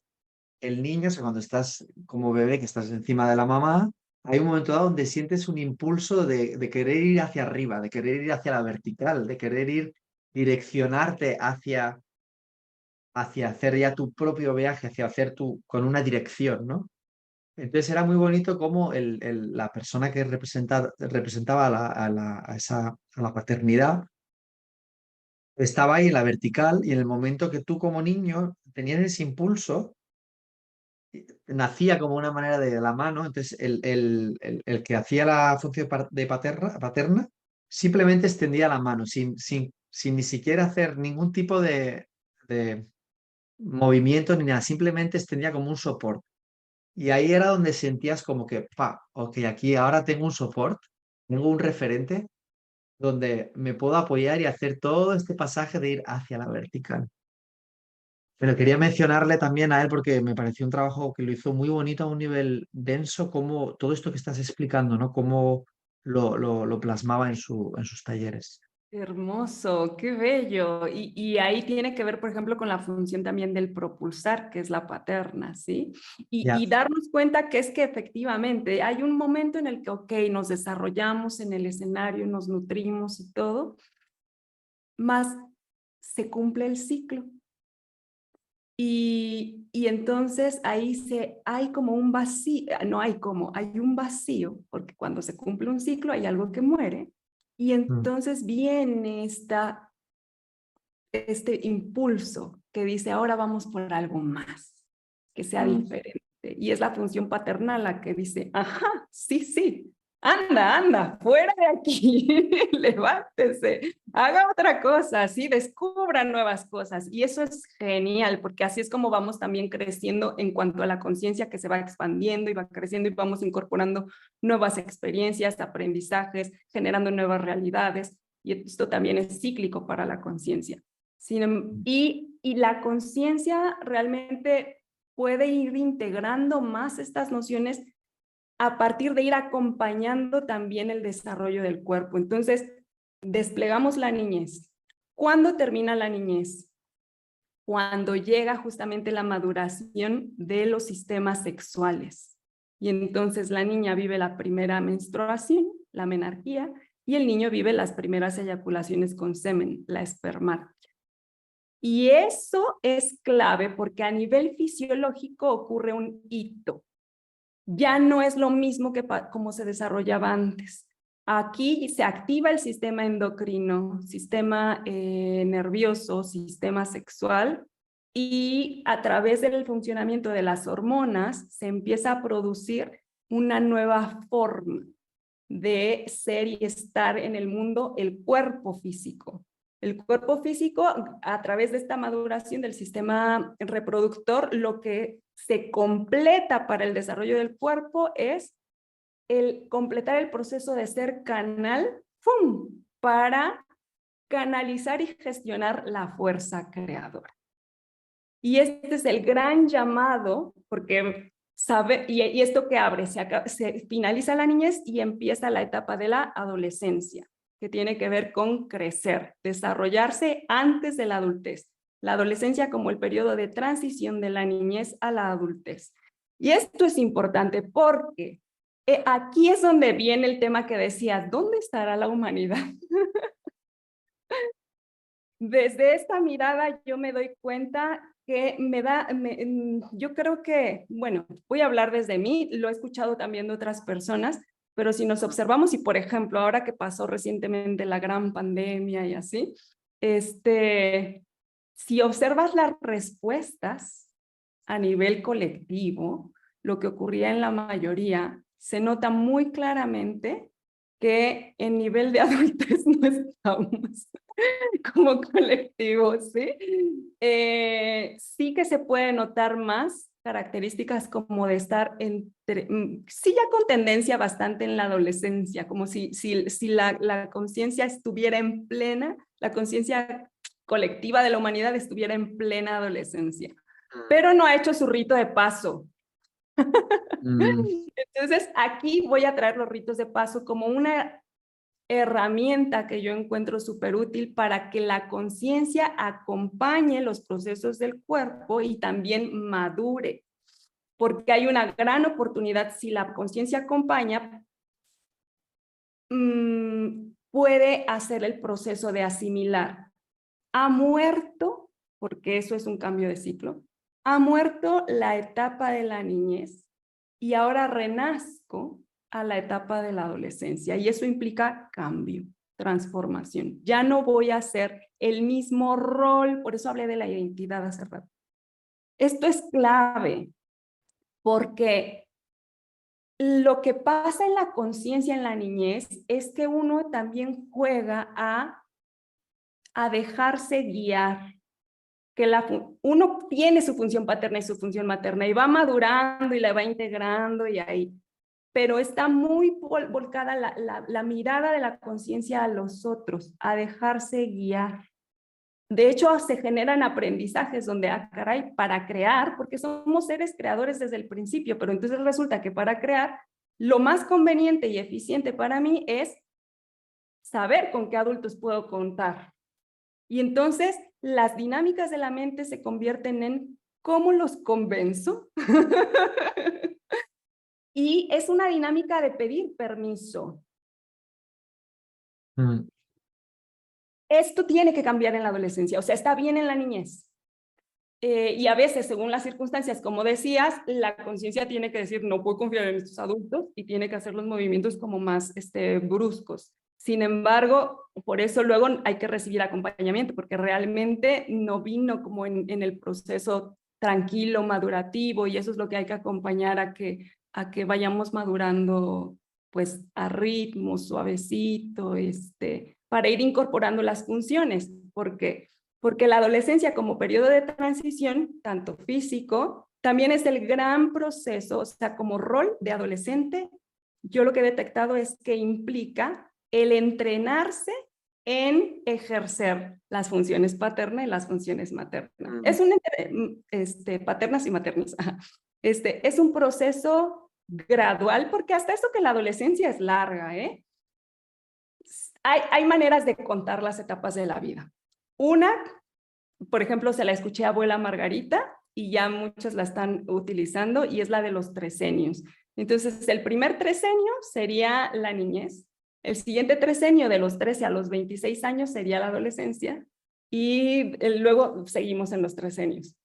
el niño, o sea, cuando estás como bebé, que estás encima de la mamá, hay un momento dado donde sientes un impulso de querer ir hacia arriba, de querer ir hacia la vertical, de querer ir, direccionarte hacia hacer ya tu propio viaje, hacia hacer con una dirección, ¿no? Entonces era muy bonito cómo la persona que representaba a la paternidad estaba ahí en la vertical y en el momento que tú como niño tenías ese impulso, nacía como una manera de la mano, entonces el que hacía la función de paterna simplemente extendía la mano sin ni siquiera hacer ningún tipo de movimiento ni nada, simplemente extendía como un soporte. Y ahí era donde sentías como que, pa, ok, aquí ahora tengo un soporte, tengo un referente donde me puedo apoyar y hacer todo este pasaje de ir hacia la vertical. Pero quería mencionarle también a él porque me pareció un trabajo que lo hizo muy bonito a un nivel denso, como todo esto que estás explicando, ¿no? Cómo lo plasmaba en sus talleres. Hermoso, qué bello. Y ahí tiene que ver, por ejemplo, con la función también del propulsar, que es la paterna, ¿sí? Ya, Y darnos cuenta que es que efectivamente hay un momento en el que, ok, nos desarrollamos en el escenario, nos nutrimos y todo, más se cumple el ciclo. Y entonces ahí hay como un vacío, no hay como, hay un vacío, porque cuando se cumple un ciclo hay algo que muere, y mm, entonces viene este impulso que dice, ahora vamos por algo más, que sea diferente. Y es la función paternal la que dice, ajá, sí, sí, anda, anda, fuera de aquí, levántese, haga otra cosa, sí, descubra nuevas cosas. Y eso es genial, porque así es como vamos también creciendo en cuanto a la conciencia que se va expandiendo y va creciendo y vamos incorporando nuevas experiencias, aprendizajes, generando nuevas realidades. Y esto también es cíclico para la conciencia. Y la conciencia realmente puede ir integrando más estas nociones a partir de ir acompañando también el desarrollo del cuerpo. Entonces, desplegamos la niñez. ¿Cuándo termina la niñez? Cuando llega justamente la maduración de los sistemas sexuales. Y entonces la niña vive la primera menstruación, la menarquía, y el niño vive las primeras eyaculaciones con semen, la espermarquia. Y eso es clave porque a nivel fisiológico ocurre un hito. Ya no es lo mismo que como se desarrollaba antes. Aquí se activa el sistema endocrino, sistema nervioso, sistema sexual, y a través del funcionamiento de las hormonas se empieza a producir una nueva forma de ser y estar en el mundo, el cuerpo físico. El cuerpo físico, a través de esta maduración del sistema reproductor, lo que se completa para el desarrollo del cuerpo es el completar el proceso de ser canal, ¡fum!, para canalizar y gestionar la fuerza creadora. Y este es el gran llamado, porque sabe, y esto que abre, se finaliza la niñez y empieza la etapa de la adolescencia, que tiene que ver con crecer, desarrollarse antes de la adultez. La adolescencia como el periodo de transición de la niñez a la adultez. Y esto es importante porque aquí es donde viene el tema que decía, ¿dónde estará la humanidad? Desde esta mirada yo me doy cuenta que yo creo que, bueno, voy a hablar desde mí, lo he escuchado también de otras personas, pero si nos observamos y por ejemplo, ahora que pasó recientemente la gran pandemia y así, si observas las respuestas a nivel colectivo, lo que ocurría en la mayoría, se nota muy claramente que en nivel de adultez no estamos como colectivo, ¿sí? Sí que se puede notar más características como de estar sí ya con tendencia bastante en la adolescencia, como si la conciencia estuviera en plena, la conciencia colectiva de la humanidad estuviera en plena adolescencia, pero no ha hecho su rito de paso. mm, Entonces, aquí voy a traer los ritos de paso como una herramienta que yo encuentro súper útil para que la conciencia acompañe los procesos del cuerpo y también madure, porque hay una gran oportunidad si la conciencia acompaña, puede hacer el proceso de asimilar. Ha muerto, porque eso es un cambio de ciclo, ha muerto la etapa de la niñez y ahora renazco a la etapa de la adolescencia y eso implica cambio, transformación. Ya no voy a hacer el mismo rol, por eso hablé de la identidad hace rato. Esto es clave porque lo que pasa en la conciencia en la niñez es que uno también juega a dejarse guiar, que uno tiene su función paterna y su función materna y va madurando y la va integrando y ahí. pero está muy volcada la mirada de la conciencia a los otros, a dejarse guiar. De hecho, se generan aprendizajes donde, caray, para crear, porque somos seres creadores desde el principio, pero entonces resulta que para crear, lo más conveniente y eficiente para mí es saber con qué adultos puedo contar. Y entonces las dinámicas de la mente se convierten en cómo los convenzo. Y es una dinámica de pedir permiso. Esto tiene que cambiar en la adolescencia, o sea, está bien en la niñez. Y a veces, según las circunstancias, como decías, la conciencia tiene que decir, no puedo confiar en estos adultos y tiene que hacer los movimientos como más bruscos. Sin embargo, por eso luego hay que recibir acompañamiento, porque realmente no vino como en el proceso tranquilo, madurativo, y eso es lo que hay que acompañar a que vayamos madurando pues a ritmo, suavecito, para ir incorporando las funciones, porque la adolescencia como periodo de transición, tanto físico, también es el gran proceso, o sea, como rol de adolescente, yo lo que he detectado es que implica el entrenarse en ejercer las funciones paternas y las funciones maternas. Es un, paternas y maternas. Es un proceso gradual, porque hasta eso que la adolescencia es larga, ¿eh? Hay maneras de contar las etapas de la vida. Una, por ejemplo, se la escuché a abuela Margarita y ya muchos la están utilizando, y es la de los trecenios. Entonces, el primer trecenio sería la niñez, el siguiente trecenio de los 13 a los 26 años sería la adolescencia, y luego seguimos en los trecenios.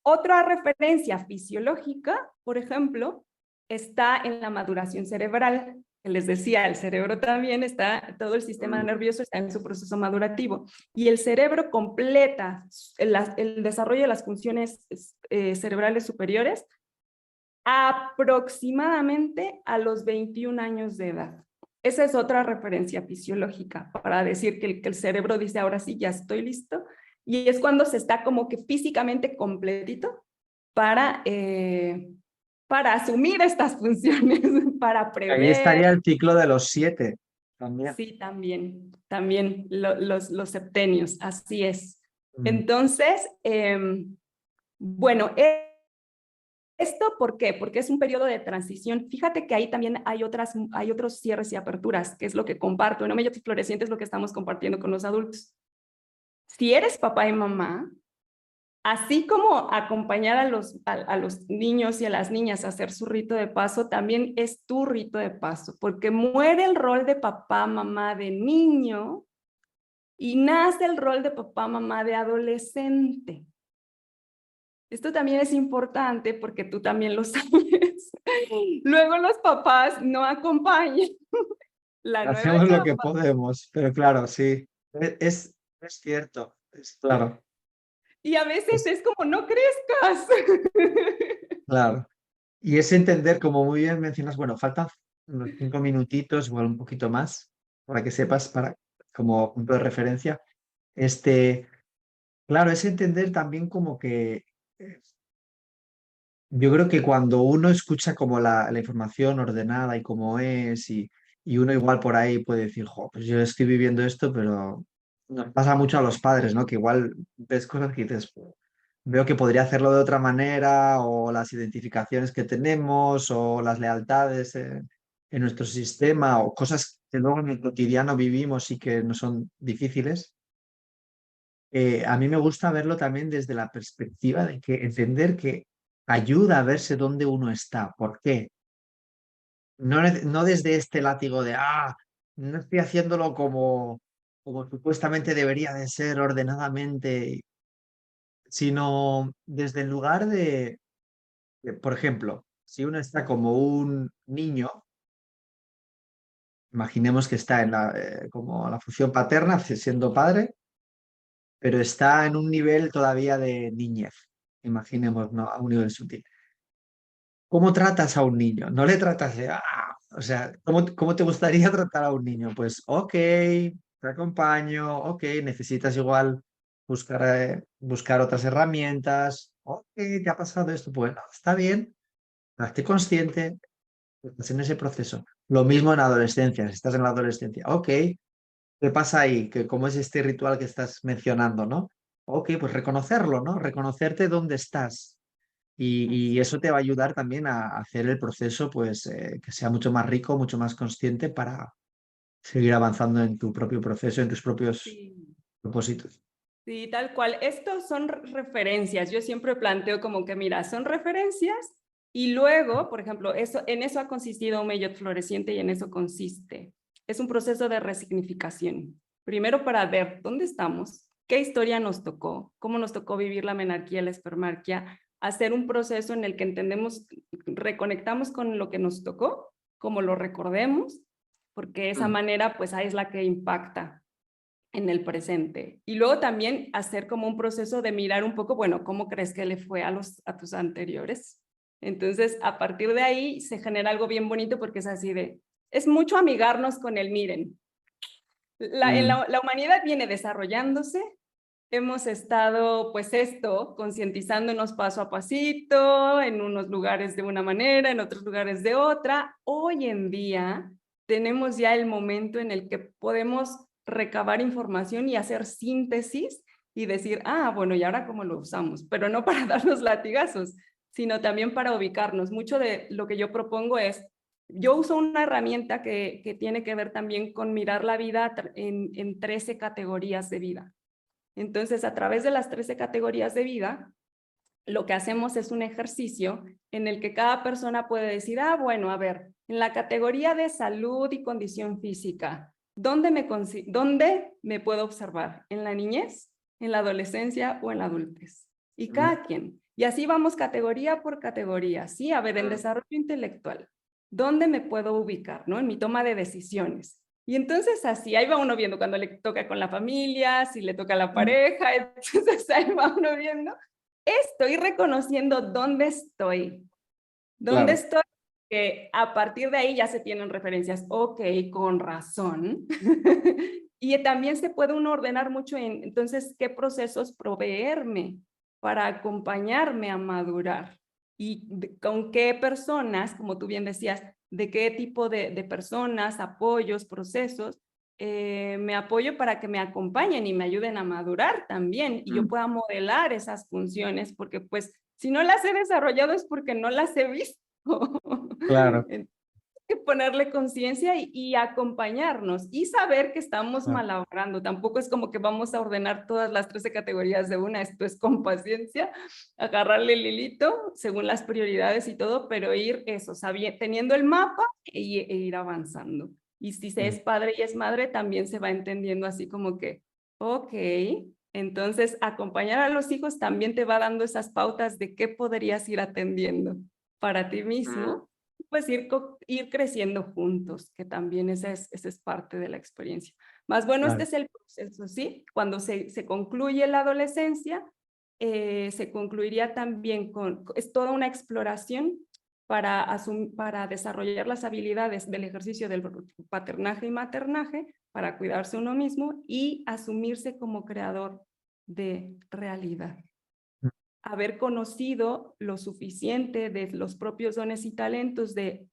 Otra referencia fisiológica, por ejemplo, está en la maduración cerebral. Les decía, el cerebro también está, todo el sistema nervioso está en su proceso madurativo, y el cerebro completa el desarrollo de las funciones cerebrales superiores aproximadamente a los 21 años de edad. Esa es otra referencia fisiológica para decir que el cerebro dice, ahora sí, ya estoy listo, y es cuando se está como que físicamente completito para asumir estas funciones, para Ahí prever. estaría el ciclo de los 7 también. Sí, también los septenios, así es. Mm. Entonces, bueno, ¿esto por qué? Porque es un periodo de transición. Fíjate que ahí también hay otros cierres y aperturas, que es lo que comparto. En Omellas Florecientes es lo que estamos compartiendo con los adultos. Si eres papá y mamá, así como acompañar a los niños y a las niñas a hacer su rito de paso, también es tu rito de paso, porque muere el rol de papá, mamá de niño y nace el rol de papá, mamá de adolescente. Esto también es importante porque tú también lo sabes. Luego los papás no acompañan la nueva Hacemos lo que etapa. podemos, pero claro, sí, es cierto, es claro, Y a veces es es como, no crezcas. claro. Y es entender, como muy bien mencionas, bueno, faltan unos 5 minutitos, igual un poquito más, para que sepas, como punto de referencia. Este, claro, es entender también como que yo creo que cuando uno escucha como la información ordenada y cómo es, y uno igual por ahí puede decir, jo, pues yo estoy viviendo esto, pero nos pasa mucho a los padres, ¿no? Que igual ves cosas que dices, veo que podría hacerlo de otra manera, o las identificaciones que tenemos, o las lealtades en nuestro sistema, o cosas que luego en el cotidiano vivimos y que no son difíciles. A mí me gusta verlo también desde la perspectiva de que entender que ayuda a verse dónde uno está. ¿Por qué? No desde este látigo de, no estoy haciéndolo como supuestamente debería de ser ordenadamente, sino desde el lugar por ejemplo, si uno está como un niño, imaginemos que está en como la función paterna, siendo padre, pero está en un nivel todavía de niñez, imaginemos, ¿no? A un nivel sutil. ¿Cómo tratas a un niño? No le tratas de, o sea, ¿cómo te gustaría tratar a un niño? Pues, ok, te acompaño, ok, necesitas igual buscar otras herramientas, ok, te ha pasado esto, pues, está bien, hazte consciente, estás en ese proceso. Lo mismo en adolescencia, si estás en la adolescencia. Ok, ¿qué pasa ahí? ¿Cómo es este ritual que estás mencionando, no? Ok, pues reconocerlo, ¿no? Reconocerte dónde estás. Y Así. eso te va a ayudar también a hacer el proceso, pues, que sea mucho más rico, mucho más consciente para seguir avanzando en tu propio proceso, en tus propios Sí. propósitos. Sí, tal cual. Estos son referencias. Yo siempre planteo como que, mira, son referencias y luego, por ejemplo, en eso ha consistido Mayotte Floreciente y en eso consiste. Es un proceso de resignificación. Primero para ver dónde estamos, qué historia nos tocó, cómo nos tocó vivir la menarquía, la espermarquia, hacer un proceso en el que entendemos, reconectamos con lo que nos tocó, como lo recordemos, porque esa Mm. manera pues es la que impacta en el presente. Y luego también hacer como un proceso de mirar un poco, bueno, ¿cómo crees que le fue a tus anteriores? Entonces, a partir de ahí se genera algo bien bonito porque es así de, es mucho amigarnos con el miren. Mm. La humanidad viene desarrollándose, hemos estado, pues esto, concientizándonos paso a pasito, en unos lugares de una manera, en otros lugares de otra. Hoy en día tenemos ya el momento en el que podemos recabar información y hacer síntesis y decir, ah, bueno, ¿y ahora cómo lo usamos? Pero no para darnos latigazos, sino también para ubicarnos. Mucho de lo que yo propongo es, yo uso una herramienta que tiene que ver también con mirar la vida en 13 categorías de vida. Entonces, a través de las 13 categorías de vida, lo que hacemos es un ejercicio en el que cada persona puede decir, ah, bueno, a ver, en la categoría de salud y condición física, ¿dónde me puedo observar? ¿En la niñez, en la adolescencia o en la adultez? Y Mm. cada quien. Y así vamos categoría por categoría. Sí, a ver, en desarrollo intelectual, ¿dónde me puedo ubicar? ¿No? En mi toma de decisiones. Y entonces así, ahí va uno viendo cuando le toca con la familia, si le toca a la Mm. pareja, entonces ahí va uno viendo. Estoy reconociendo dónde estoy. ¿Dónde Claro. estoy? Que a partir de ahí ya se tienen referencias. Ok, con razón. Y también se puede uno ordenar mucho en, entonces, qué procesos proveerme para acompañarme a madurar y con qué personas, como tú bien decías, de qué tipo de personas, apoyos, procesos, me apoyo para que me acompañen y me ayuden a madurar también y yo Mm. pueda modelar esas funciones, porque pues si no las he desarrollado es porque no las he visto. Claro. Que ponerle conciencia y acompañarnos y saber que estamos Claro. malabrando. Tampoco es como que vamos a ordenar todas las 13 categorías de una, esto es con paciencia, agarrarle el hilito según las prioridades y todo, pero ir eso, teniendo el mapa e ir avanzando. Y si se Mm. es padre y es madre, también se va entendiendo así como que, ok, entonces acompañar a los hijos también te va dando esas pautas de qué podrías ir atendiendo para ti mismo, pues ir creciendo juntos, que también esa es parte de la experiencia. Más bueno, este Claro. es el proceso, ¿sí? Cuando se concluye la adolescencia, se concluiría también es toda una exploración para desarrollar las habilidades del ejercicio del paternaje y maternaje, para cuidarse uno mismo y asumirse como creador de realidad. Mm. Haber conocido lo suficiente de los propios dones y talentos de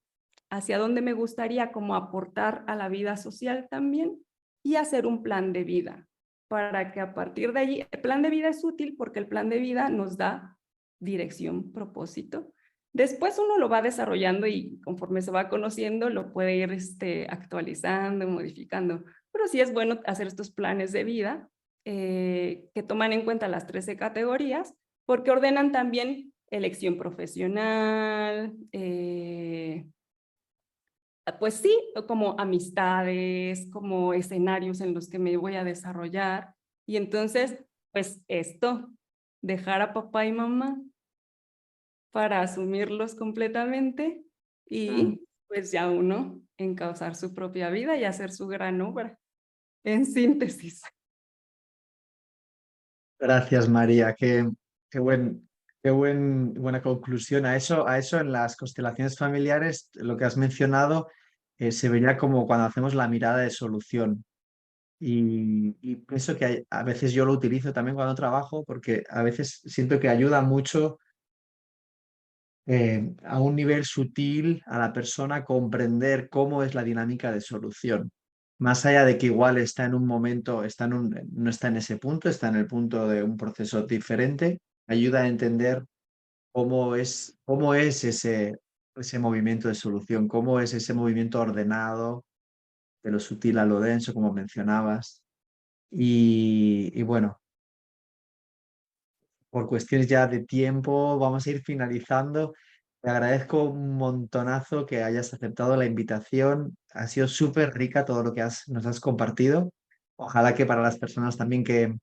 hacia dónde me gustaría como aportar a la vida social también y hacer un plan de vida para que a partir de allí, el plan de vida es útil porque el plan de vida nos da dirección, propósito. Después uno lo va desarrollando y conforme se va conociendo lo puede ir actualizando, modificando. Pero sí es bueno hacer estos planes de vida que toman en cuenta las 13 categorías porque ordenan también elección profesional, pues sí, como amistades, como escenarios en los que me voy a desarrollar. Y entonces, pues esto, dejar a papá y mamá para asumirlos completamente Mm. y pues ya uno encauzar su propia vida y hacer su gran obra. En síntesis. Gracias, María. Qué buen, buena conclusión. A eso en las constelaciones familiares, lo que has mencionado, se vería como cuando hacemos la mirada de solución. Y pienso que a veces yo lo utilizo también cuando trabajo, porque a veces siento que ayuda mucho a un nivel sutil a la persona comprender cómo es la dinámica de solución. Más allá de que igual está en un momento, no está en ese punto, está en el punto de un proceso diferente, ayuda a entender cómo es ese movimiento de solución, cómo es ese movimiento ordenado, de lo sutil a lo denso, como mencionabas. Y bueno, por cuestiones ya de tiempo, vamos a ir finalizando. Te agradezco un montonazo que hayas aceptado la invitación. Ha sido súper rica todo lo que nos has compartido. Ojalá que para las personas también que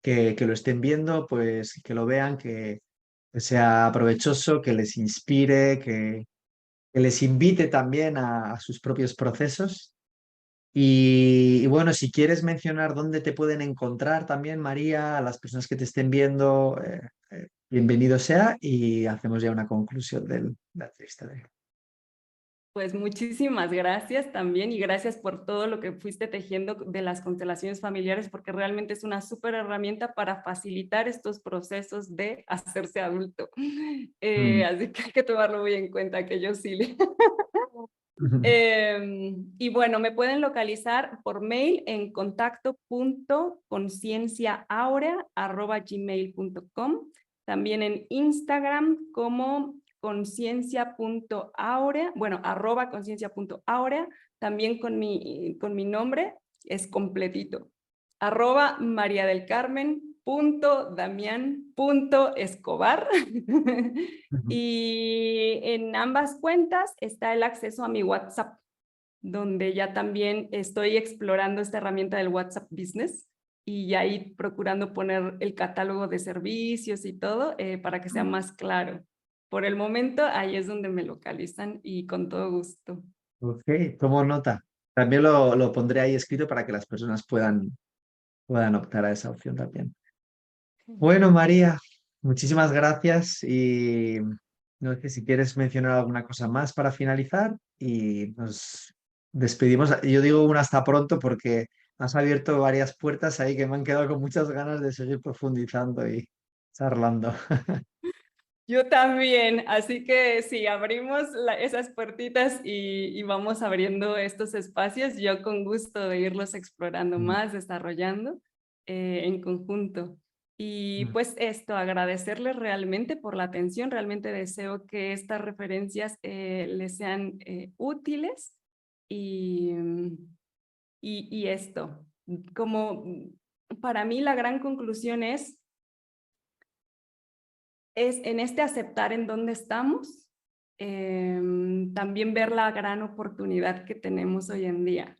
lo estén viendo, pues que lo vean, que sea provechoso, que les inspire, que les invite también a sus propios procesos. Y bueno, si quieres mencionar dónde te pueden encontrar también, María, a las personas que te estén viendo, bienvenido sea y hacemos ya una conclusión de la entrevista. Pues muchísimas gracias también y gracias por todo lo que fuiste tejiendo de las constelaciones familiares, porque realmente es una súper herramienta para facilitar estos procesos de hacerse adulto. Mm. Así que hay que tomarlo muy en cuenta, que yo sí le... y bueno, me pueden localizar por mail en contacto.concienciaaurea@gmail.com, también en Instagram como conciencia.aurea, bueno, @conciencia.aurea, también con mi nombre, es completito, @mariadelcarmen.damian.escobar. Y en ambas cuentas está el acceso a mi WhatsApp, donde ya también estoy explorando esta herramienta del WhatsApp Business y ya ahí procurando poner el catálogo de servicios y todo para que sea más claro. Por el momento, ahí es donde me localizan y con todo gusto. Ok, tomo nota. También lo pondré ahí escrito para que las personas puedan optar a esa opción también. Bueno, María, muchísimas gracias y no sé si quieres mencionar alguna cosa más para finalizar y nos despedimos. Yo digo un hasta pronto porque has abierto varias puertas ahí que me han quedado con muchas ganas de seguir profundizando y charlando. Yo también, así que sí, abrimos esas puertitas y vamos abriendo estos espacios, yo con gusto de irlos explorando Mm, más, desarrollando en conjunto. Y mm. pues esto, agradecerles realmente por la atención, realmente deseo que estas referencias les sean útiles y, y esto, como para mí la gran conclusión es en este aceptar en dónde estamos, también ver la gran oportunidad que tenemos hoy en día,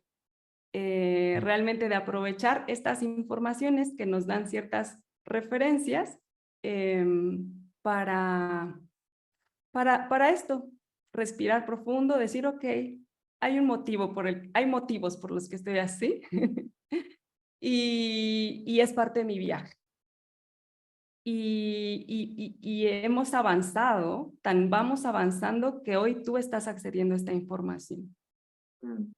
realmente de aprovechar estas informaciones que nos dan ciertas referencias para, para esto, respirar profundo, decir, ok, hay un motivo hay motivos por los que estoy así y es parte de mi viaje. Y hemos avanzado, vamos avanzando que hoy tú estás accediendo a esta información.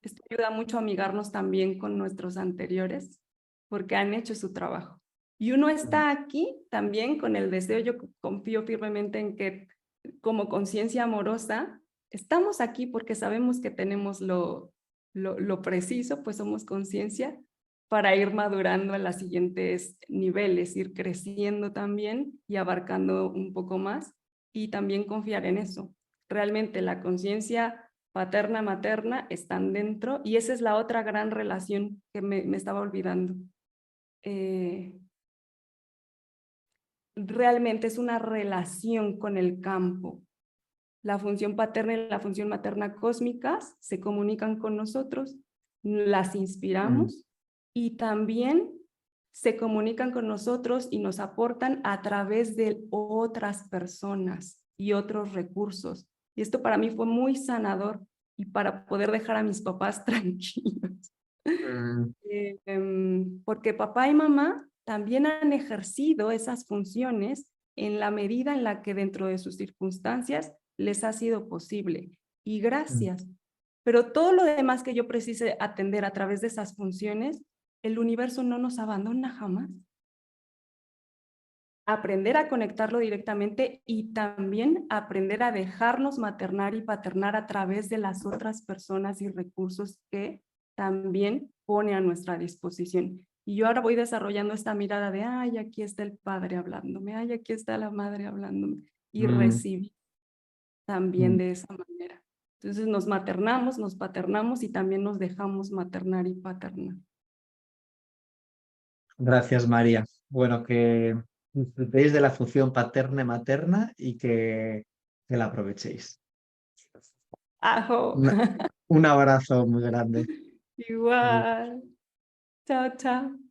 Esto ayuda mucho a amigarnos también con nuestros anteriores porque han hecho su trabajo. Y uno está aquí también con el deseo, yo confío firmemente en que como conciencia amorosa, estamos aquí porque sabemos que tenemos lo preciso, pues somos conciencia para ir madurando a los siguientes niveles, ir creciendo también y abarcando un poco más y también confiar en eso. Realmente la conciencia paterna, materna están dentro y esa es la otra gran relación que me estaba olvidando. Realmente es una relación con el campo. La función paterna y la función materna cósmicas se comunican con nosotros, las Mm. inspiramos y también se comunican con nosotros y nos aportan a través de otras personas y otros recursos. Y esto para mí fue muy sanador y para poder dejar a mis papás tranquilos. Mm. Porque papá y mamá también han ejercido esas funciones en la medida en la que dentro de sus circunstancias les ha sido posible. Y Mm. gracias. Pero todo lo demás que yo precise atender a través de esas funciones, el universo no nos abandona jamás. aprender a conectarlo directamente y también aprender a dejarnos maternar y paternar a través de las otras personas y recursos que también pone a nuestra disposición. Y yo ahora voy desarrollando esta mirada de, ay, aquí está el padre hablándome, ay, aquí está la madre hablándome, y Mm, recibir también mm. de esa manera. Entonces nos maternamos, nos paternamos y también nos dejamos maternar y paternar. Gracias, María. Bueno, que disfrutéis de la función paterna-materna y que la aprovechéis. ¡Ajo! Un abrazo muy grande. Igual. Chao, chao.